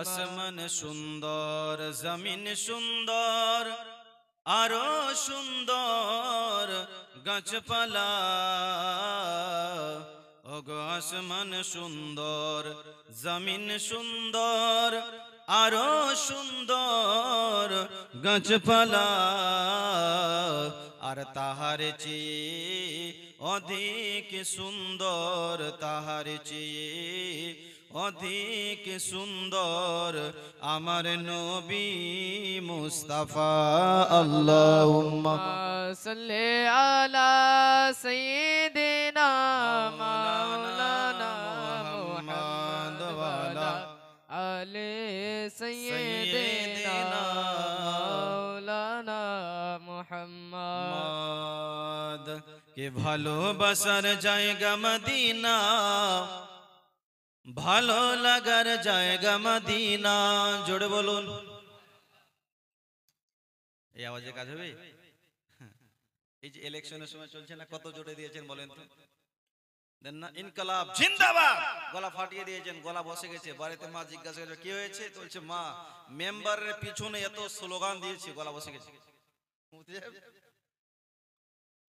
আসমান সুন্দর, জমিন সুন্দর, আরো সুন্দর গাছপালা। ওগো আসমান সুন্দর, জমিন সুন্দর, আরো সুন্দর গাছপালা। আর তাহার চেয়ে অধিক সুন্দর, তাহার চেয়ে অধিক সুন্দর আমার নবী মুস্তাফা। আল্লাহুম্মা সাল্লি আলা সাইয়্যিদিনা মাওলানা মুহাম্মদ ওয়া আলা আলি সাইয়্যিদিনা মাওলানা মুহাম্মদ। কে ভালোবাসার জায়গা মদিনা, ভালো লাগার জায়গা মদিনা। জোরে বলুন। এই আওয়াজে কাজ হবে? এই যে ইলেকশনের সময় চলছে না, কত জোরে দিয়েছেন বলেন তো? দেন না? ইনকলাব জিন্দাবাদ গলা ফাটিয়ে দিয়েছেন, গলা বসে গেছে। বাড়িতে মা জিজ্ঞাসা করছে কি হয়েছে, বলছে মা মেম্বারের পিছনে এত স্লোগান দিয়েছি, গলা বসে গেছে।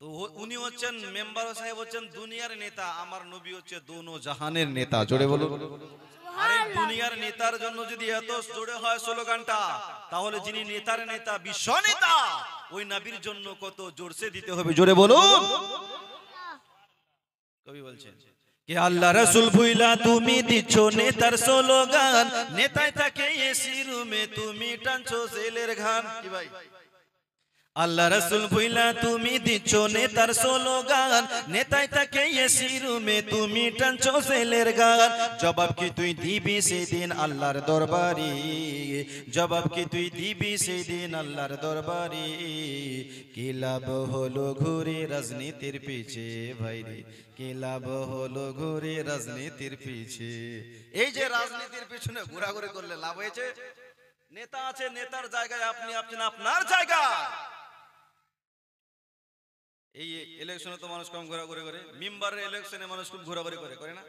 তো উনি হচ্ছেন মেম্বার সাহেব, হচ্ছেন দুনিয়ার নেতা, আমার নবী হচ্ছে দোনো জাহানের নেতা। জোরে বলুন। আরে দুনিয়ার নেতার জন্য যদি এত জোরে হয় স্লোগানটা, তাহলে যিনি নেতার নেতা, বিশ্ব নেতা, ওই নবীর জন্য কত জোরসে দিতে হবে। জোরে বলুন। কবি বলছেন কে আল্লাহ রাসূল ভুইলা তুমি দিচ্ছ নেতার স্লোগান, নেতায় থাকে এসি রুমে তুমি টানছো জেলের ঘান। কি ভাই? আল্লাহ রাসূল ভুইলা তুমি দিচ্ছ নেতার স্লোগান, নেতায় থাকে এসি রুমে তুমি টানছো জেলের গান। জবাব কি তুই দিবি সেদিন আল্লাহর দরবারে, জবাব কি তুই দিবি সেদিন আল্লাহর দরবারে। কি লাভ হলো ঘুরে রাজনীতির পিছে ভাইরে, কি লাভ হলো ঘুরে রাজনীতির পিছে। এই যে রাজনীতির পিছনে ঘোরাঘুরি করলে লাভ হয়েছে? নেতা আছে, নেতার জায়গায় আপনি আছেন আপনার জায়গায়। এই ইলেকশনে তো মানুষ কম ঘোরাঘুরি করে, মেম্বারের ইলেকশনে মানুষ খুব ঘোরাঘুরি করে না?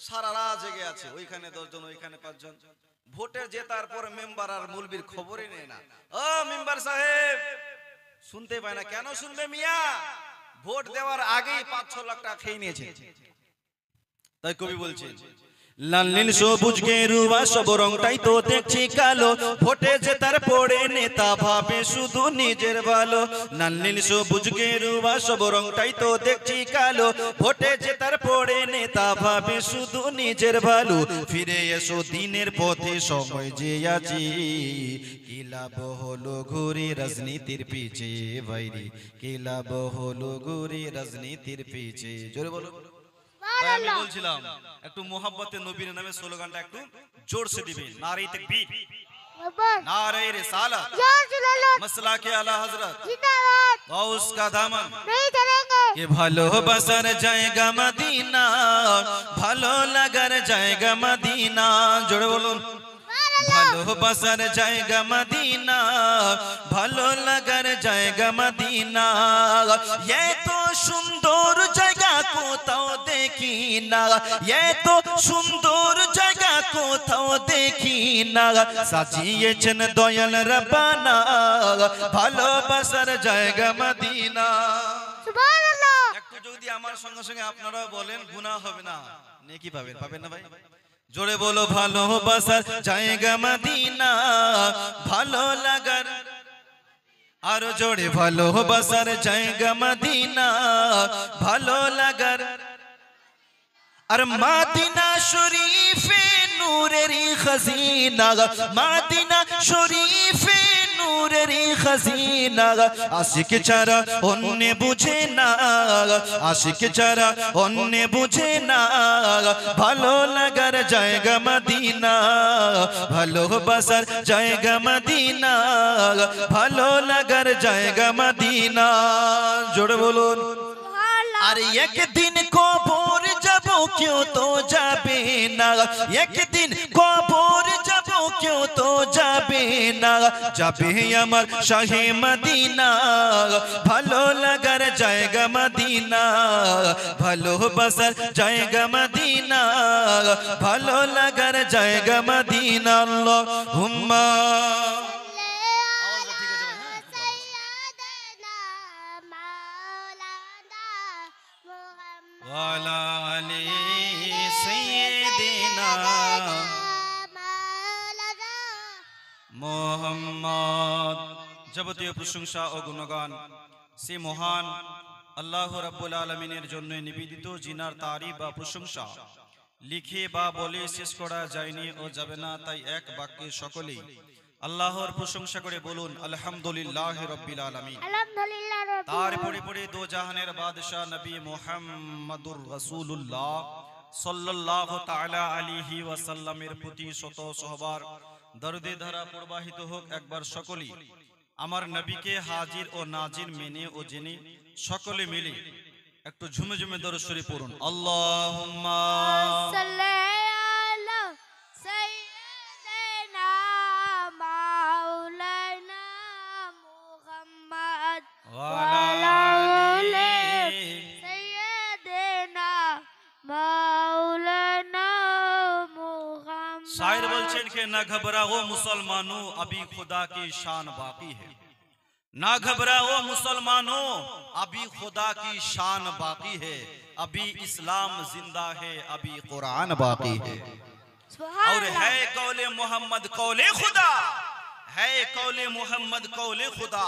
সারা রাত জেগে আছে, ওইখানে 10 জন ওইখানে 5 জন। ভোটে জেতার পর মেম্বার আর মুলবির খবরই নেই না। ও মেম্বার সাহেব শুনতে পায় না, কেন শুনবে মিয়া? ভোট দেওয়ার আগেই 5-6 লাখ টাকা খেয়ে নিয়েছে। তাই কবি বলছেন লাল নীল সবুজ গেরুয়া সব রংটাই তো দেখছি কালো, ভোটে জেতার পড়ে নেতা ভাবে শুধু নিজের ভালো। লাল নীল সবুজ গেরুয়া সব রংটাই তো দেখছি কালো, ভোটে জেতার পড়ে নেতা ভাবে শুধু নিজের ভালো। ফিরে এসো দিনের পথে সময় যে আছি, কি লাভ হলো ঘুরে রাজনীতির পিছে ভাইরে, কি লাভ হলো ঘুরে রাজনীতির পিছে। জোরে বলো। আমি বলছিলাম একটু মোহাব্বতে নবীর নামে স্লোগানটা একটু জোরসে দিবেন। নারে তাকবীর, নারে রিসালাত, মাসলাকে আলা হযরত জিন্দাবাদ, গাউস কা দামন नहीं छोड़ेंगे। ये ভালোবাসার জায়গা মদিনা, ভালো লাগার জায়গা মদিনা। জোরে বলুন। ভালোবাসার জায়গা মদিনা, ভালো লাগার জায়গা মদিনা। এত সুন্দর জায়গা কোথাও দেখি না, এত সুন্দর জায়গা কোথাও দেখি না। সাজিয়েছেন দয়াল রব্বানা, ভালোবাসার জায়গা মদিনা। সুবহানাল্লাহ। একটু যদি আমার সঙ্গে সঙ্গে আপনারা বলেন গুনাহ হবে না, নেকি পাবেন। পাবেন না ভাই? জোরে বলো। ভালোবাসার জায়গা মদিনা, ভালো লাগার, আর জোরে ভালোবাসার জায়গা মদিনা, ভালো লাগার। আর মদিনা শরীফে নূরের খাজিনা, মদিনা শরীফে নূরের খাজিনা। আশিক ছাড়া অন্য বুঝে না, আশিক ছাড়া অন্য বুঝে না। ভালো লাগার জায়গা মদিনা, ভালোবাসার জায়গা মদিনা, ভালো লাগার জায়গা মদিনা। জোরে বলুন। আর একদিন কবর যাব কেউ তো যাবে না, একদিন কবর যাব কেউ তো যাবে না, যাবে আমার শাহে মদিনা। ভালো লাগার জায়গা মদিনা, ভালোবাসার জায়গা মদিনা, ভালো লাগার জায়গা মদিনা। আল্লাহুম্মা ওয়ালা আলি সাইয়্যিদিনা মুহাম্মদ। যাবতীয় প্রশংসা ও গুণগান সে মহান আল্লাহ রাব্বুল আলামিনের জন্য নিবেদিত, জিনার তারিফ বা প্রশংসা লিখে বা বলে শেষ করা যায়নি ও যাবে না। তাই এক বাক্যে সকলেই আল্লাহর প্রশংসা করে বলুন আলহামদুলিল্লাহি রাব্বিল আলামিন। আলহামদুলিল্লাহ রাব্বিল তারপরে পরে দো জাহানের বাদশা নবী মুহাম্মদুর রাসূলুল্লাহ সাল্লাল্লাহু তাআলা আলাইহি ওয়াসাল্লামের প্রতি শত সহবার দরুদে ধারা প্রবাহিত হোক। একবার সকলেই আমার নবীকে হাজির ও নাজির মেনে ও জেনে সকলে মিলে একটু ঝুমে ঝুমে দরুদ শরীফ পড়ুন। আল্লাহুম্মা সাল্লি আলা সাইয়্যিদিনা মাওলানা মুহাম্মদ ওয়া আলা আলি সাইয়্যিদিনা মাওলানা মুহাম্মদ। शायर बोलছেন कि ना घबराओ मुसलमानों अभी खुदा की शान बाकी है, ना घबराओ मुसलमानों अभी खुदा की शान बाकी है, अभी इस्लाम जिंदा है, अभी कुरान बाकी है। और है कौले मोहम्मद कौले खुदा, है कौले मोहम्मद कौले खुदा,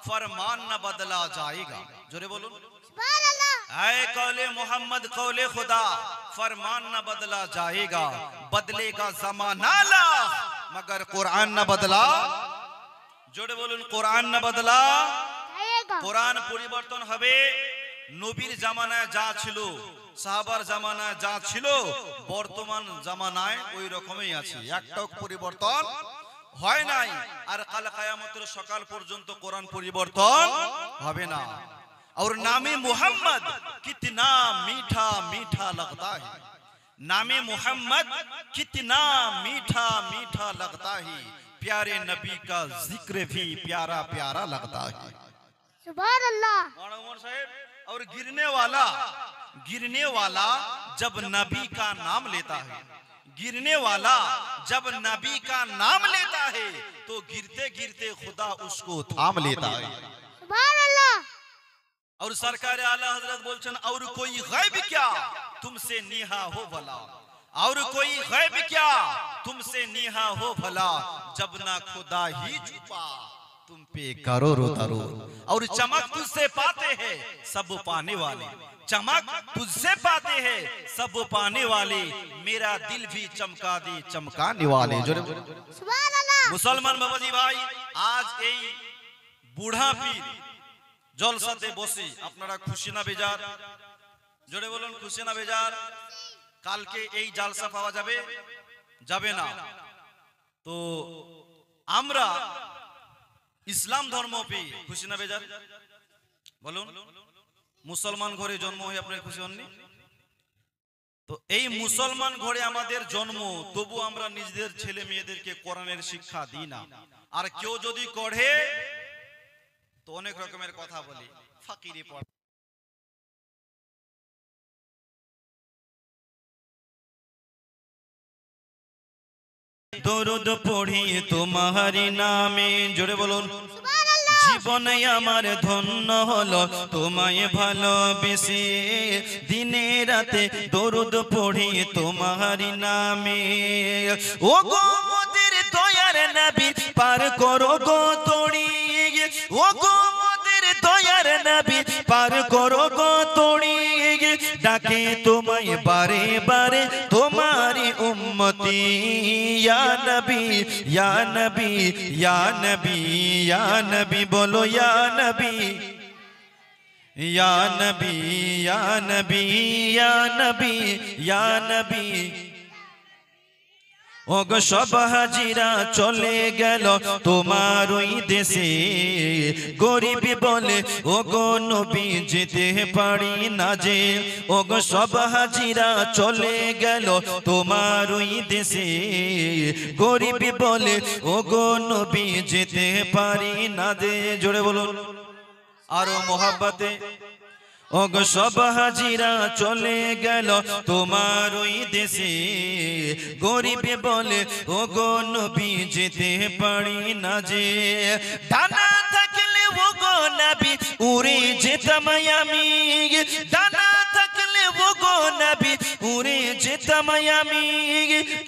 फरमान न बदला जाएगा। जोरे बोलो सुभानअल्लाह। है कौले मोहम्मद कौले खुदा, फरमान न बदला जाएगा, बदलेगा जमाना ला मगर कुरान न बदला। जोड़े बोलुन कुरान न बदला। जाएगा। কোরআন পরিবর্তন হবে। নবীর জামানায় যা ছিল, সাহাবার জামানায় যা ছিল, বর্তমান জামানায় ওই রকমই আছে, একটাও পরিবর্তন হয় নাই। আর কাল কিয়ামতের সকাল পর্যন্ত কোরআন পরিবর্তন হবে না। और नामे मोहम्मद कितना मीठा मीठा लगता है, नामे मोहम्मद कितना मीठा मीठा लगता है, प्यारे नबी का जिक्र भी प्यारा प्यारा लगता है। सुभानअल्लाह। उमर साहब, और गिरने वाला जब नबी का नाम लेता है, गिरने वाला जब नबी का नाम लेता है तो गिरते गिरते खुदा उसको थाम लेता है। सुभानअल्लाह। और सरकार आला हजरत बोलचन और कोई गैब क्या तुमसे निहा हो भला, और कोई गैब क्या तुमसे निहा हो भला, जब ना खुदा ही छुपा तुम पे करो रो दरो। और चमक तुझसे पाते हैं सब पाने वाले, चमक तुझसे पाते हैं सब पाने वाले, मेरा दिल भी चमका दे चमकाने वाले। सुभानअल्लाह। मुसलमान बाबाजी भाई, आज এই বুড়া পীর জলসাতে বসে আপনারা খুশি না বেজার? জোরে বলুন খুশি না বেজার? কালকে এই জালসা পাওয়া যাবে যাবে না? তো আমরা ইসলাম ধর্ম পেয়ে খুশি না বেজার বলুন? মুসলমান ঘরে জন্ম হয়ে আপনারা খুশি হননি? তো এই মুসলমান ঘরে আমাদের জন্ম, তবু আমরা নিজেদের ছেলে মেয়েদেরকে কোরআনের শিক্ষা দিই না। আর কেউ যদি করে তো অনেক রকমের কথা বলি, ফাকিরি পড়া। দরুদ পড়ি তোমারি নামে, জোরে বলুন জীবনে আমার ধন্য হলো তোমায় ভালোবেসে, দিনে রাতে দরুদ পড়ি তোমারি নামে। ও গো মোদের দয়ার নবী পার করো গো তড়ি, ও গো মোদের দয়ার নবী পার করো গো তড়ি, ডাকে তোমায় বারে বারে তোমারি উম্মতি, ইয়া নবী ইয়া নবী ইয়া নবী ইয়া নবী, বলো ইয়া নবী ইয়া নবী ইয়া নবী ইয়া নবী ইয়া নবী। ওগো সব হাজিরা চলে গেল তোমার ওই দেশে, গরিব বলে ওগো নবী যেতে পারি না যে। ওগো সব হাজিরা চলে গেল তোমার ওই দেশে, গরিব বলে ওগো নবী যেতে পারি না যে। জোরে বলুন আরো মোহাব্বতে। ওগো সব হাজিরা চলে গেল তোমার ওই দেশে, গরিবে বলে ওগো নবী যেতে পারি না যে। ডানা থাকলে ওগো নবী উড়ে যেতাম আমি, ডানা থাকলে ওগো নবী উড়ে যেতাম আমি।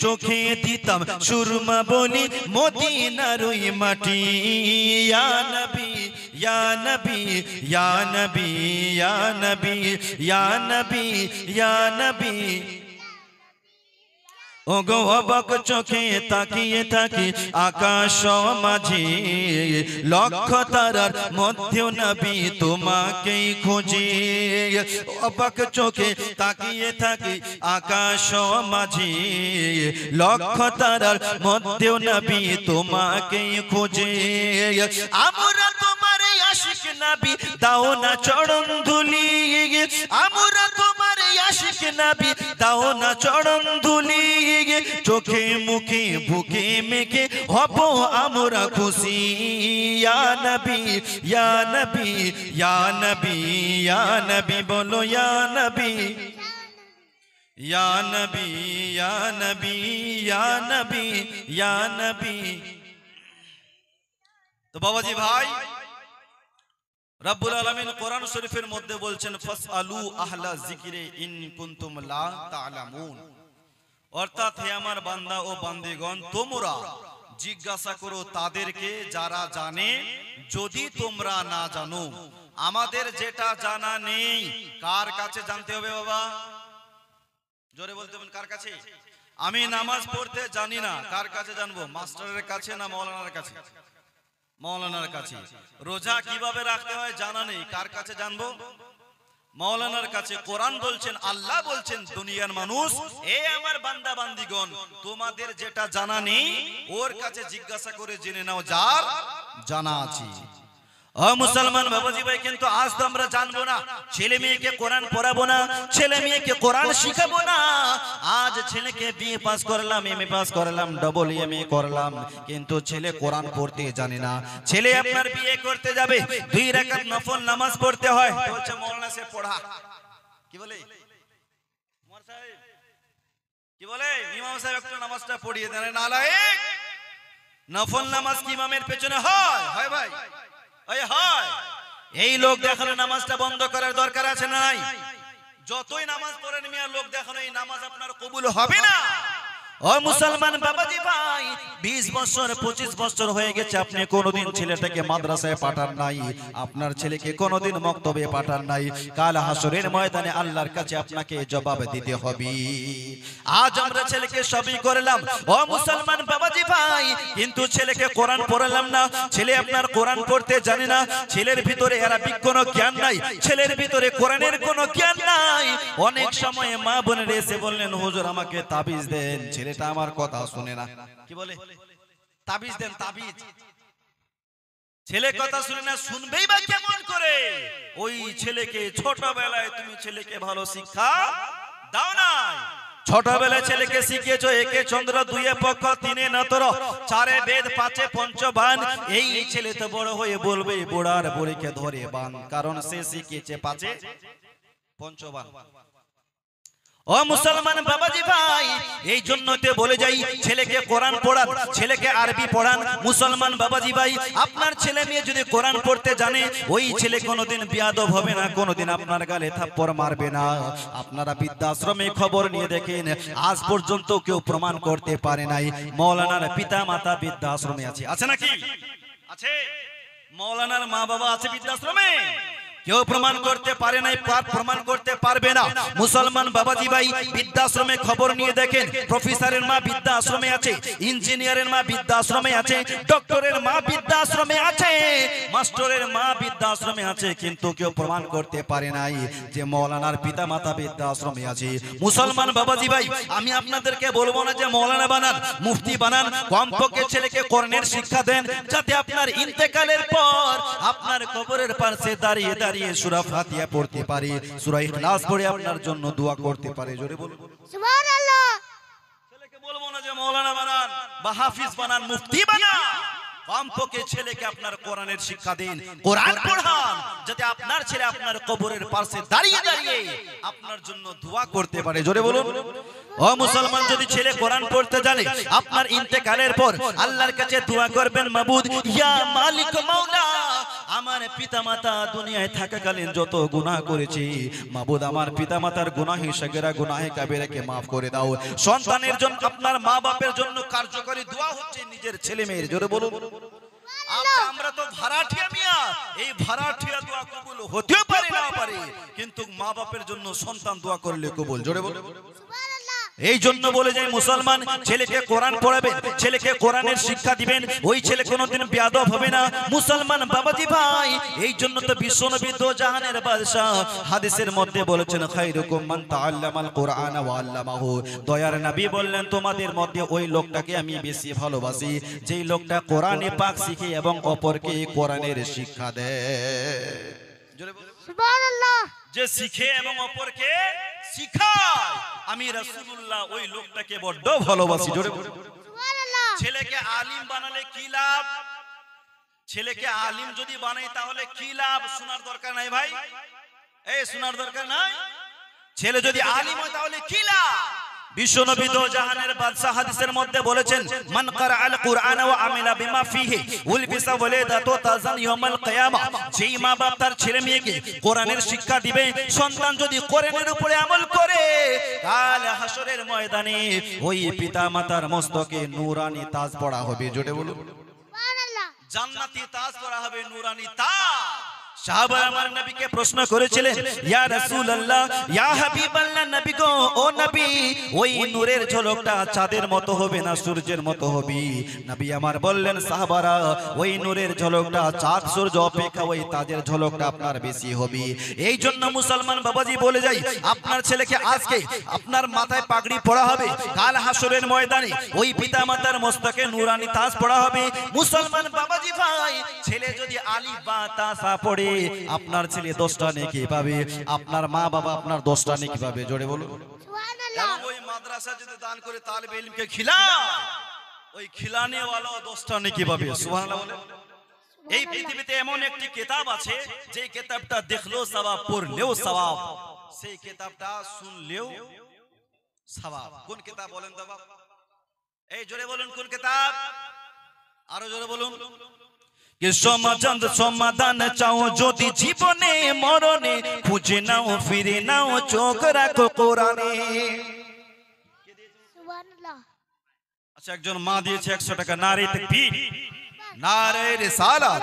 চোখে দিতাম সুরমা বলি মদিনার ওই মাটি। ইয়া নবী ইয়া নবী ইয়া নবী ইয়া নবী ইয়া নবী ইয়া নবী। ওগো অবাক চোখে তাকিয়ে থাকি আকাশ মাঝে, লক্ষ তারার মধ্যেও নবী তোমাকেই খুঁজি। অবাক চোখে তাকিয়ে থাকি আকাশ মাঝে, লক্ষ তারার মধ্যেও নবী তোমাকেই খুঁজি। আমরা তোমার আশিক নবী দাও না চরণ ধুলি, আমরা তোমার আশিক নবী দাও না চরণ ধুলি। চোখে মুখে বুকে মেখে হব আমরা খুশি। ইয়া নবী ইয়া নবী ইয়া নবী ইয়া নবী বলো ইয়া নবী ইয়া নবী ইয়া নবী ইয়া নবী ইয়া নবী। তো বাবাজি ভাই, রব্বুল আলামিন কোরআন শরীফের মধ্যে বলছেন ফাসআলু আহলা যিকরি ইন কুনতুম লা তা'লামুন। অর্থাৎ হে আমার বান্দা ও বান্দিগণ, তোমরা জিজ্ঞাসা করো তাদেরকে যারা জানে, যদি তোমরা না জানো। আমাদের যেটা জানা নেই, কার কাছে জানতে হবে বাবা? জোরে বলতে হবে, কার কাছে? আমি নামাজ পড়তে জানি না, কার কাছে জানবো? মাস্টারের কাছে না মাওলানার কাছে? মাওলানার কাছে। রোজা কিভাবে রাখতে হয় জানা নেই, কার কাছে জানবো? মাওলানার কাছে। কোরআন বলছেন, আল্লাহ বলছেন, দুনিয়ার মানুষ এ আমার বান্দা বান্দিগণ, তোমাদের যেটা জানা নেই ওর কাছে জিজ্ঞাসা করে জেনে নাও যার জানা আছে। ও মুসলমান বাবাজি ভাই, কিন্তু আজ তো আমরা জানবো না, ছেলে মেয়েকে কোরআন পড়াবো না, ছেলে মেয়েকে কোরআন শিখাবো না। আজ ছেলেকে বিএ পাস করলাম, এমএ পাস করলাম, ডবল এমএ করলাম, কিন্তু ছেলে কোরআন পড়তে জানে না। ছেলে আপনার বিয়ে করতে যাবে, 2 রাকাত নফল নামাজ পড়তে হয়, বলছে মাওলানা সে পড়া। কি বলে ওমর সাহেব? কি বলে ইমাম সাহেব একটু নামাজটা পড়িয়ে দেন। নালায়েক, নফল নামাজ কি ইমামের পেছনে হয়? হয় ভাই, এই লোক দেখানো নামাজটা বন্ধ করার দরকার আছে না নাই? যতই নামাজ পড়েন মিয়া, লোক দেখানো এই নামাজ আপনার কবুল হবে না। ও মুসলমান বাবাজি ভাই, 20 বছর 25 বছর হয়ে গেছে, আপনি কোনোদিন ছেলেটাকে মাদ্রাসায় পাঠান নাই, আপনার ছেলেকে কোনোদিন মক্তবে পাঠান নাই। কাল হাসরের ময়দানে আল্লাহর কাছে আপনাকে জবাব দিতে হবে। আজ আমরা ছেলেকে সবই করলাম ও মুসলমান বাবাজি ভাই, কিন্তু ছেলেকে কোরআন পড়ালাম না। ছেলে আপনার কোরআন পড়তে জানে না, ছেলের ভিতরে আরবিক কোনো জ্ঞান নাই, ছেলের ভিতরে কোরআনের কোনো জ্ঞান নাই। অনেক সময় মা বোনেরা এসে বললেন, হুজুর আমাকে তাবিজ দেন, ছেলেটা আমার কথা শুনে না। কি বলে? তাবিজ দেন, তাবিজ। ছেলে কথা শুনে না, শুনবেই বা কেমন করে? ওই ছেলেকে ছোটবেলায় তুমি ছেলেকে ভালো শিক্ষা দাও না। ছোটবেলায় ছেলেকে শিখিয়েছো একে চন্দ্র, 2 পক্ষ, 3 নতর, 4 বেদ, 5 পঞ্চবান। এই ছেলে তো বড় হয়ে বলবে বুড়ার বুড়িকে ধরে বান, কারণ সে শিখিয়েছে 5 পঞ্চবান। ও মুসলমান বাবাজি ভাই, এই জন্যতে বলে যাই, ছেলেকে কোরআন পড়ান, ছেলেকে আরবি পড়ান। মুসলমান বাবাজি ভাই, আপনার ছেলে মেয়ে যদি কোরআন পড়তে জানে, ওই ছেলে কোনোদিন বিয়াদব হবে না, কোনোদিন আপনার গালে থাপ্পড় মারবে না। আপনারা বৃদ্ধাশ্রমে খবর নিয়ে দেখেন, আজ পর্যন্ত কেউ প্রমাণ করতে পারে নাই মাওলানার পিতা মাতা বৃদ্ধাশ্রমে আছে। আছে নাকি? আছে। মাওলানার মা বাবা আছে বৃদ্ধাশ্রমে? কেউ প্রমাণ করতে পারে নাই, প্রমাণ করতে পারবে না। মুসলমান বাবাজি ভাই, বৃদ্ধাশ্রমে খবর নিয়ে দেখেন, প্রফেসরের মা বৃদ্ধাশ্রমে আছে, ইঞ্জিনিয়ারের মা বৃদ্ধাশ্রমে আছে, ডক্টরের মা বৃদ্ধাশ্রমে আছে, মাস্টারের মা বৃদ্ধাশ্রমে আছে, কিন্তু কেউ প্রমাণ করতে পারে নাই যে মৌলানার পিতা মাতা বৃদ্ধাশ্রমে আছে। মুসলমান বাবাজি ভাই, আমি আপনাদেরকে বলবো না যে মৌলানা বানান, মুফতি বানান, কমপক্ষে ছেলেকে কোরআনের শিক্ষা দেন, যাতে আপনার ইন্তেকালের পর আপনার কবরের পাশে দাঁড়িয়ে দাঁড়িয়ে সূরা ফাতিহা পড়তে পারে, সূরা ইখলাস পড়ে আপনার জন্য দোয়া করতে পারে। জোরে বলুন সুবহানাল্লাহ। ছেলেকে বলবো না যে মৌলানা বানান বা হাফিজ বানান, মুফতি বানান, কমপক্ষে ছেলেকে আপনার কোরআনের শিক্ষা দিন, কোরআন পড়ান, যাতে আপনার ছেলে আপনার কবরের পাশে দাঁড়িয়ে দাঁড়িয়ে আপনার জন্য দোয়া করতে পারে। জোরে বলুন। ও মুসলমান, যদি ছেলে কোরআন পড়তে জানে, আপনার ইন্তেকালের পর আল্লাহর কাছে দোয়া করবেন, মাবুদ ইয়া মালিক মাওলা, আমার পিতামাতা দুনিয়ায় থাকাকালীন যত গুনাহ করেছি, মাবুদ আমার পিতামাতার গুনাহে সাগীরা গুনাহে কাবীরাকে maaf করে দাও। সন্তানের জন্য, আপনার মা বাপের জন্য কার্যকরী দোয়া হচ্ছে নিজের ছেলে মেয়ের। জোরে বলুন। আমরা তো ভাড়াটিয়া মিয়া, এই ভাড়াটিয়া দোয়া কবুল হতেও পারে না পারে, কিন্তু মা বাপের জন্য সন্তান দোয়া করলে কবুল। জোরে বলুন। এই জন্য বলে যাই, মুসলমান ছেলেকে কোরআন পড়াবেন, ছেলেকে কোরআনের শিক্ষা দিবেন, ওই ছেলে কোনোদিন বেয়াদব হবে না। মুসলমান বাবাজি ভাই, এই জন্য তো বিশ্বনবী দো জাহানের বাদশা হাদিসের মধ্যে বলেছেন, খায়রুকুম মান তাআল্লামাল কুরআন ওয়া আল্লামাহু, দয়ার নবী বললেন, তোমাদের মধ্যে ওই লোকটাকে আমি বেশি ভালোবাসি যেই লোকটা কোরআনে পাক শিখে এবং অপরকে কোরআনের শিক্ষা দেয়। জোরে বলুন সুবহানাল্লাহ। যে শিখে এবং অপরকে শিখায়, আমি রাসূলুল্লাহ ওই লোকটাকে বড় ভালোবাসি। জোরে বলুন সুবহানাল্লাহ। ছেলেকে আলিম বানালে কি লাভ? ছেলেকে আলিম যদি বানাই তাহলে কি লাভ? শোনার দরকার নাই ভাই, এই শোনার দরকার নাই। ছেলে যদি আলিম হয় তাহলে কি লাভ? বিশ্বনবী দো জাহানের বাদশা হাদিসের মধ্যে বলেছেন, মান ক্বারাআল কুরআন ওয়া আমিলা বিমা ফিহি উলবিসা ওয়ালাদাতু তাজান ইয়াউমাল কিয়ামা, যেই মা বাপ তার ছেলে মেয়েকে কোরআনের শিক্ষা দিবে, সন্তান যদি কোরআনের উপরে আমল করে, কাল হাসরের ময়দানে ওই পিতা মাতার মস্তকে নূরানি তাজ পড়া হবে। জোরে বলুন সুবহানাল্লাহ। জান্নাতি তাজ পড়া হবে, নূরানি তাজ। সাহাবা আমার নবীকে প্রশ্ন করেছিলেন, ইয়া রাসূলুল্লাহ, ইয়া হাবিবাল্লাহ, নবী গো, ও নবী, ওই নূরের ঝলকটা চাঁদের মতো হবে না সূর্যের মতো হবে? নবী আমার বললেন, সাহাবারা, ওই নূরের ঝলকটা চাঁদ সূর্য অপেক্ষা ওই তাজের ঝলকটা আপনার বেশি হবে। এই জন্য মুসলমান বাবাজি বলে যাই, আপনার ছেলেকে আজকে আপনার মাথায় পাগড়ি পরা হবে, কাল হাসরের ময়দানে ওই পিতা মাতার মস্তকে নূরানি তাজ পড়া হবে। মুসলমান বাবাজি ভাই, ছেলে যদি আলিফ বা তা সা পড়ে, আপনার ছেলে 10টা নেকি পাবে, আপনার মা বাবা আপনার 10টা নেকি পাবে। জোরে বলুন সুবহানাল্লাহ। এবং ওই মাদ্রাসা যদি দান করে তালিবে ইলমকে খিলায়, ওই খিলানে ওয়ালা 10টা নেকি পাবে। সুবহানাল্লাহ বলে। এই পৃথিবীতে এমন একটি কিতাব আছে, যে কিতাবটা দেখলেও সওয়াব, পড়লেও সওয়াব, সেই কিতাবটা শুনলেও সওয়াব। কোন কিতাব বলেন তো বাবা? এই জোরে বলুন কোন কিতাব? আরো জোরে বলুন। कि समाधान चाओ যদি জীবনে মরণে, খুঁজে নাও ফিরে নাও চোখ রাখো কোরআনে। সুবহানাল্লাহ। আচ্ছা, একজন মা দিয়েছে 100 টাকা। নারে তাকবীর, নারে রিসালাত।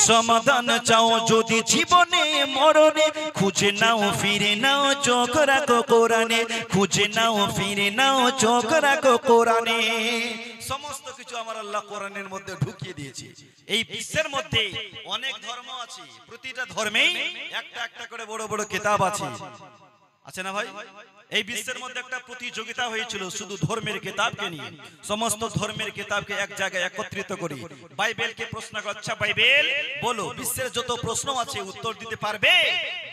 সমাধান চাও যদি জীবনে মরণে, খুঁজে নাও ফিরে নাও চোখ রাখো কোরআনে, খুঁজে নাও ফিরে নাও চোখ রাখো কোরআনে। সমস্ত কিছু আমার আল্লাহ কোরআনের মধ্যে ঢুকিয়ে দিয়েছে। এই বিশ্বের মধ্যে অনেক ধর্ম আছে, প্রতিটা ধর্মেই একটা একটা করে বড় বড় কিতাব আছে, আছে না ভাই? এই বিশ্বের মধ্যে একটা প্রতিযোগিতা হয়েছিল শুধু ধর্মের কিতাবকে নিয়ে। সমস্ত ধর্মের কিতাবকে এক জায়গায় একত্রিত করি, বাইবেলকে প্রশ্ন করা, আচ্ছা বাইবেল বলো, বিশ্বের যত প্রশ্ন আছে উত্তর দিতে পারবে?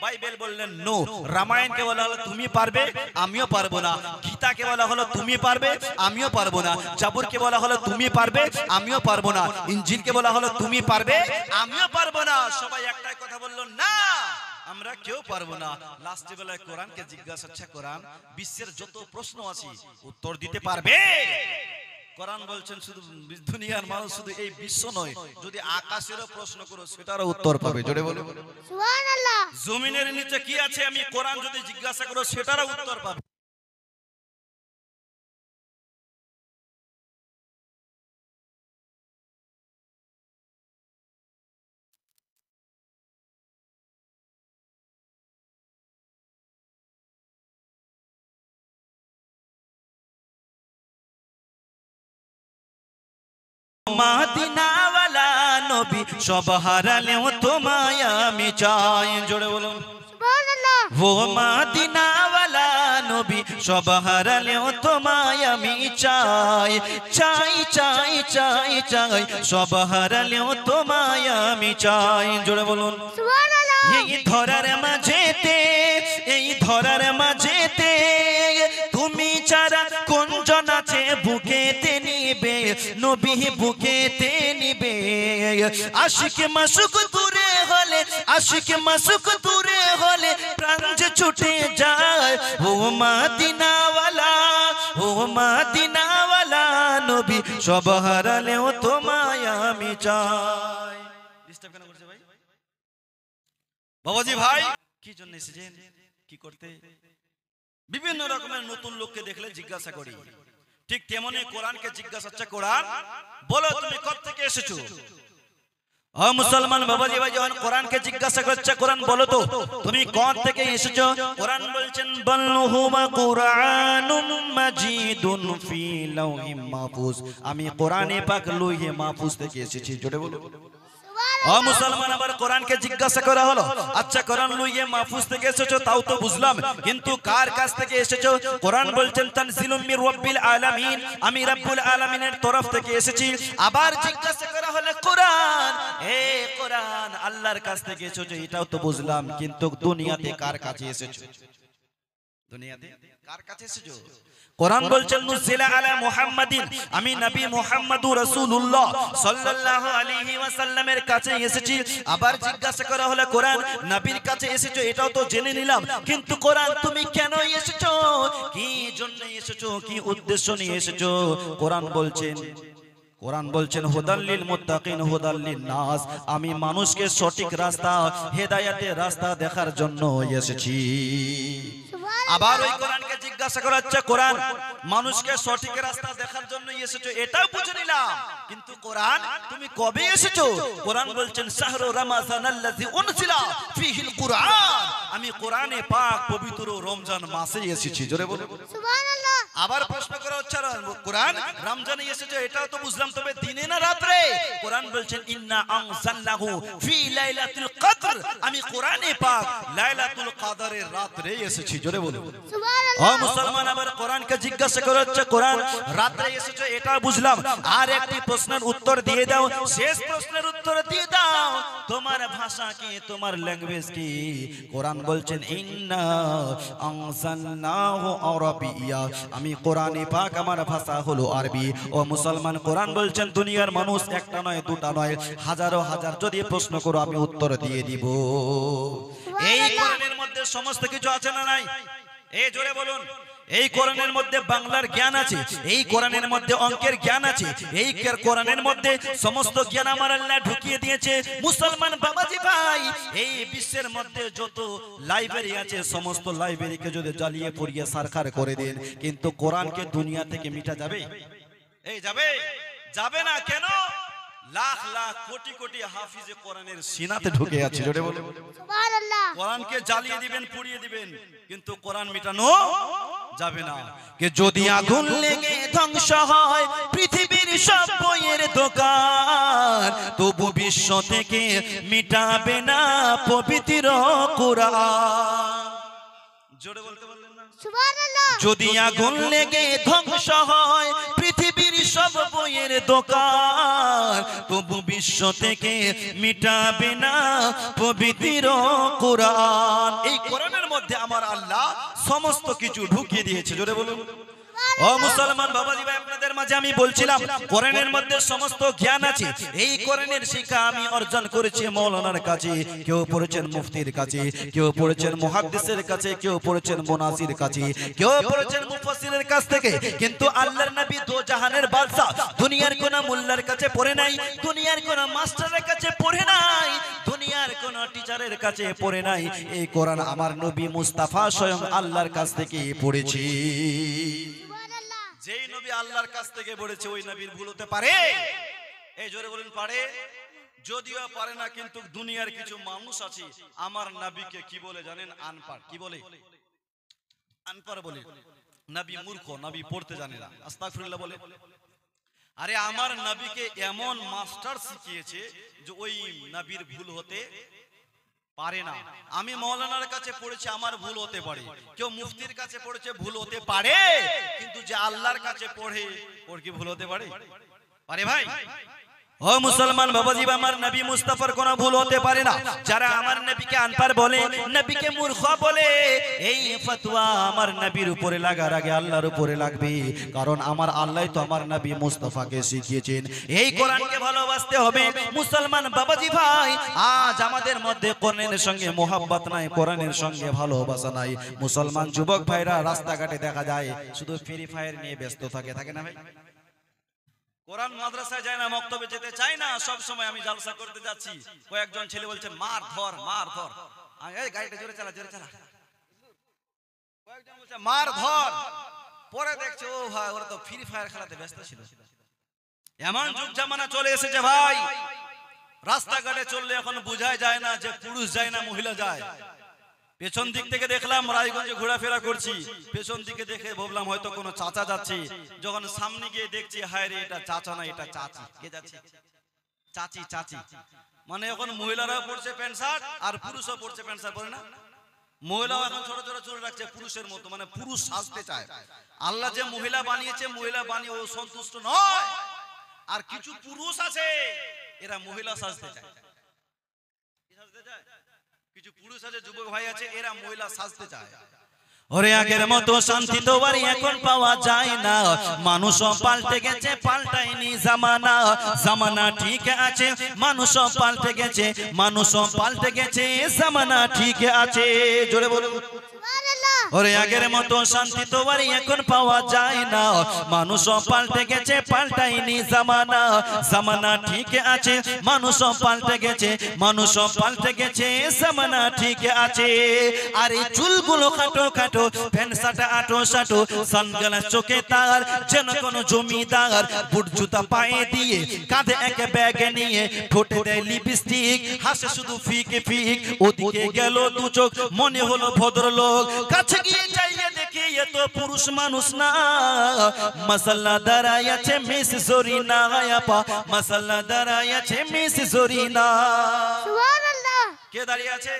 বাইবেল বললেন নো। রামায়ণকে বলা হলো তুমি পারবে, আমিও পারবো না। গীতাকে বলা হলো তুমি পারবে, আমিও পারবো না। জাবুরকে বলা হলো তুমি পারবে, আমিও পারবো না। ইনজিলকে বলা হলো তুমি পারবে, আমিও পারবো না। সবাই একটাই কথা বললো, না আমরা কেউ পারবো না। লাস্টে বেলায় কোরআনকে জিজ্ঞাসা, আচ্ছা কোরআন, বিশ্বের যত প্রশ্ন আছে উত্তর দিতে পারবে? কোরআন বলছেন, শুধু দুনিয়ার মানুষ শুধু এই বিশ্ব নয়, যদি আকাশেরও প্রশ্ন করো সেটারও উত্তর পাবে। জোরে বলো সুবহানাল্লাহ। জমিনের নিচে কি আছে আমি কোরআন যদি জিজ্ঞাসা করো সেটারও উত্তর পাবে। মাদিনাওয়ালা নবী সব হারালেও তোমায় আমি চাই, জোরে বলুন সুবহানাল্লাহ ও মাদিনাওয়ালা নবী সব হারালেও তোমায় আমি চাই, চাই চাই চাই চাই সব হারালেও তোমায় আমি চাই, জোরে বলুন সুবহানাল্লাহ এই ধরার মাঝেতে, এই ধরার মাঝেতে তুমি ছাড়া কোন জন আছে বুকেতে নিবে, নবী বুকেতে নিবে। আশিক মাসুক দূরে হলে, আশিক মাসুক দূরে হলে প্রাণ যে ছুটে যায়, ও মাদিনাওয়ালা, ও মাদিনাওয়ালা নবী সব হারালেও তোমায় আমি চাই। ডিস্টার্ব কেন করছে ভাই? বাবাজি ভাই কি জন্য এসেছেন, কি করতে? বিভিন্ন রকমের নতুন লোককে দেখলে জিজ্ঞাসা করি, ঠিক তেমনি কোরআনকে জিজ্ঞাসা, আচ্ছা কোরআন বলো তুমি কোথা থেকে এসেছো? ও মুসলমান বাবাজি ভাই, যখন কোরআনকে জিজ্ঞাসা করছে কোরআন বলো তো তুমি কোথা থেকে এসেছো, কোরআন বলছেন বল হুয়া কুরআনুম মাজিদুন ফি লাউহিম মাহফুজ, আমি কোরআনে পাক লৌহে মাহফুজ থেকে এসেছি, জোরে বলো। ও মুসলমান, আবার কোরআনকে জিজ্ঞাসা করা হলো, আচ্ছা কোরআন লৌহে মাহফুজ থেকে এসেছো তাও তো বুঝলাম, কিন্তু কার কাছ থেকে এসেছো? কোরআন বলছেন তানজিলুম মির রাব্বিল আলামিন, আমি রব্বুল আলামিনের তরফ থেকে এসেছি। আবার জিজ্ঞাসা করা হলো কোরআন, এ কোরআন আল্লাহর কাছ থেকে এসেছো, এটাও তো বুঝলাম, কিন্তু দুনিয়াতে কার কাছে এসেছো? দুনিয়াতে কার কাছে এসেছো? কোরআন বলছেন নুজিলা আলা মুহাম্মাদিন, আমি নবী মুহাম্মদুর রাসূলুল্লাহ সাল্লাল্লাহু আলাইহি ওয়াসাল্লামের কাছে এসেছি। আবার জিজ্ঞাসা করা হলো কোরআন নবীর কাছে এসেছো, এটাও তো জেনে নিলাম, কিন্তু কোরআন তুমি কেন এসেছো, কি জন্য এসেছো, কি উদ্দেশ্য নিয়ে এসেছো? কোরআন বলছেন, কোরআন বলছেন হুদাল্লিল মুত্তাকিন হুদাল্লিন নাস, আমি মানুষকে সঠিক রাস্তা, হেদায়েতের রাস্তা দেখার জন্য এসেছি। আবার ওই কোরআনকে জিজ্ঞাসা করা হচ্ছে, কোরআন মানুষকে সঠিক রাস্তা দেখার জন্য এসেছো, এটাও বুঝে নিলাম, কিন্তু কোরআন তুমি কবে এসেছো? কোরআন বলছেন শাহরু রমাজানাল্লাযী উনজিলা ফীহিল কুরআন, আমি কোরআনে পাক পবিত্র রমজান মাসে এসেছি, জোরে বলো সুবহানাল্লাহ আবার প্রশ্ন করা হচ্ছে, কোরআন রমজানে এসেছে এটাও তো বুঝলাম, তবে দিনে না রাত্রে? কোরআন বলছেন ইন্না আনজালনাহু ফি লাইলাতুল কদর, আমি কোরআনে পাক লাইলাতুল কদরের রাতে এসেছি, জোরে বলুন সুবহানাল্লাহ ও মুসলমান। আবার কোরআনকে জিজ্ঞাসা করা হচ্ছে, কোরআন রাতে এসেছে এটা বুঝলাম, আর একটি প্রশ্নের উত্তর দিয়ে দাও, শেষ প্রশ্নের উত্তর দিয়ে দাও, তোমার ভাষা কি, তোমার ল্যাঙ্গুয়েজ কি? কোরআন বলছেন ইন্না আনজালনাহু আরাবিয়্যা, আমি কোরআনে পাক আমার ভাষা হলো আরবি। ও মুসলমান, কোরআন বলছেন দুনিয়ার মানুষ একটা নয় দুটা নয় হাজারো হাজার যদি প্রশ্ন করো আমি উত্তর দিয়ে দিব। এই কোরআনের মধ্যে সমস্ত কিছু আছে না নাই? এই জোরে বলুন। এই কোরআনের মধ্যে বাংলার জ্ঞান আছে, এই কোরআনের মধ্যে অঙ্কের জ্ঞান আছে, এই কোরআনের মধ্যে সমস্ত জ্ঞান আমার আল্লাহ ঢুকিয়ে দিয়েছে। মুসলমান বাবাজি ভাই, এই বিশ্বের মধ্যে যত লাইব্রেরি আছে সমস্ত লাইব্রেরিকে যদি জ্বালিয়ে পুড়িয়ে সারখার করে দেন, কিন্তু কোরআনকে দুনিয়া থেকে মিটা যাবে? এই যাবে? যাবে না। কেন? লাখ লাখ কোটি কোটি হাফিজে কোরআনের সিনাতে ঢুকে আছে, জোরে বলে। সুবহানাল্লাহ কোরআনকে জ্বালিয়ে দিবেন, পুড়িয়ে দিবেন, কিন্তু কোরআন মিটানো যাবে না। কে যদি আগুন লেগে ধ্বংস হয় পৃথিবীর সব বইয়ের দোকান, তবু বিশ্ব থেকে মিটাবে না পবিত্র কোরআন। জোরে বলতে পারলেন না? সুবহানাল্লাহ যদি আগুন লেগে ধ্বংস হয় পৃথিবীর সব বইয়ের দোকান, তবু বিশ্ব থেকে মিটাবে না পবিত্র কোরআন। এই কোরআনের মধ্যে আমার আল্লাহ সমস্ত কিছু ঢুকিয়ে দিয়েছে, জোরে বলুন। ও মুসলমান বাবাজি ভাই, আপনাদের মাঝে আমি বলছিলাম কোরআনের মধ্যে সমস্ত জ্ঞান আছে। এই কোরআনের শিক্ষা আমি অর্জন করেছি মাওলানার কাছে, কেউ পড়েছেন মুফতির কাছে, কেউ পড়েছেন মুহাদ্দিসের কাছে, কেউ পড়েছেন মুনাসির কাছে, কেউ পড়েছেন মুফাসসিরের কাছ থেকে, কিন্তু আল্লাহর নবী দো জাহানের বাদশা দুনিয়ার কোন মোল্লার কাছে পড়ে নাই, দুনিয়ার কোন মাস্টারের কাছে পড়ে নাই, দুনিয়ার কোন টিচারের কাছে পড়ে নাই। এই কোরআন আমার নবী মুস্তাফা স্বয়ং আল্লাহর কাছ থেকে পড়েছি। যেই নবী আল্লাহর কাছ থেকে পড়েছে ওই নবীর ভুল হতে পারে? এই জোরে বলুন, পারে? যদিও পারে না, কিন্তু দুনিয়ার কিছু মানুষ আছে আমার নবীকে কি বলে জানেন? আনপাড়। কি বলে? আনপাড় বলে। নবী মূর্খ, নবী পড়তে জানে না, আস্তাগফিরুল্লাহ বলে। আরে আমার নবীকে এমন মাস্টার শিখিয়েছে যে ওই নবীর ভুল হতে পারে না। আমি মৌলানার কাছে পড়েছি, আমার ভুল হতে পারে, কেউ মুফতির কাছে পড়েছে, ভুল হতে পারে, কিন্তু যে আল্লাহর কাছে পড়ে ওর কি ভুল হতে পারে? পারে ভাই? ও মুসলমান বাবাজি, আমার নবী মুস্তাফার কোনো ভুল হতে পারে না। যারা আমার নবীকে আনপার বলে, নবীকে মূর্খ বলে, এই ফতোয়া আমার নবীর উপরে লাগার আগে আল্লাহর উপরে লাগবে, কারণ আমার আল্লাহ তো আমার নবী মুস্তাফাকে শিখিয়েছেন এই কোরআনকে ভালোবাসতে হবে। মুসলমান বাবাজি ভাই, আজ আমাদের মধ্যে কোরআনের সঙ্গে মোহাব্বত নাই, কোরআনের সঙ্গে ভালোবাসা নাই। মুসলমান যুবক ভাইরা রাস্তাঘাটে দেখা যায় শুধু ফ্রি ফায়ার নিয়ে ব্যস্ত থাকে না ভাই? কোরআন মাদ্রাসায় যায় না, মক্তবে যেতে চায় না। সব সময় আমি জালসা করতে যাচ্ছি, কয়েকজন ছেলে বলছে মার ধর মার ধর, এই গাড়িটা জোরে চালা জোরে চালা, কয়েকজন বলছে মার ধর, পরে দেখছে ও ভাই ওরা তো ফ্রি ফায়ার খেলাতে ব্যস্ত ছিল। এমন যুগ জামানা চলে এসেছে ভাই, রাস্তাঘাটে চললে এখন বোঝাই যায় না যে পুরুষ যায় না মহিলা যায়। পেছন দিক থেকে দেখলাম রায়গঞ্জে ঘোরাফেরা করছি, পেছন দিকে দেখে ভাবলাম হয়তো কোনো চাচা যাচ্ছে, যখন সামনে গিয়ে দেখছি হায় রে এটা চাচা না এটা চাচি। কে যাচ্ছে? চাচি। চাচি মানে এখন মহিলারাও পড়ছে প্যান্ট শার্ট আর পুরুষও পড়ছে প্যান্ট শার্ট, পরে না? মহিলাও এখন ছোট ছোট চুল রাখছে পুরুষের মতো, মানে পুরুষ সাজতে চায়। আল্লাহ যে মহিলা বানিয়েছে, মহিলা বানিয়ে ও সন্তুষ্ট নয়। আর কিছু পুরুষ আছে এরা মহিলা সাজতে চায়। কি সাজতে চায়? কিছু পুরুষ আছে, যুবক ভাই আছে, এরা মহিলা সাজতে চায়। ওরে আগের মতো শান্তি তো আর এখন পাওয়া যায় না, মানুষও পাল্টে গেছে, পাল্টায়নি জামানা। জামানা ঠিক আছে, মানুষও পাল্টে গেছে, মানুষও পাল্টে গেছে, জামানা ঠিক আছে। জোরে বলুন সুবহানাল্লাহ। ওরে আগের মতো শান্তি তো আর এখন পাওয়া যায় না, মানুষও পাল্টে গেছে, পাল্টায়নি জামানা। জামানা ঠিক আছে, মানুষও পাল্টে গেছে, মানুষও পাল্টে গেছে, জামানা ঠিক আছে। আরে চুলগুলো খাটো খাটো, প্যান্ট শার্ট আটো সাটো, সানগ্লাস চোখে তার, যেন কোনো জমিদার। বুট জুতা পায়ে দিয়ে, কাঁধে এক ব্যাগ নিয়ে, ঠোঁটে দেয় লিপস্টিক, হাসে শুধু ফিক ফিক। ওদিকে গেল দু চোখ, মনে হলো ভদ্রলোক, কাছে গিয়ে চাইয়ে দেখি এ তো পুরুষ মানুষ না। মশলা দাঁড়ায় আছে মিস জরিনা, আপা মশলা দাঁড়ায় আছে মিস জরিনা। সুবহানাল্লাহ। কে দাঁড়িয়ে আছে?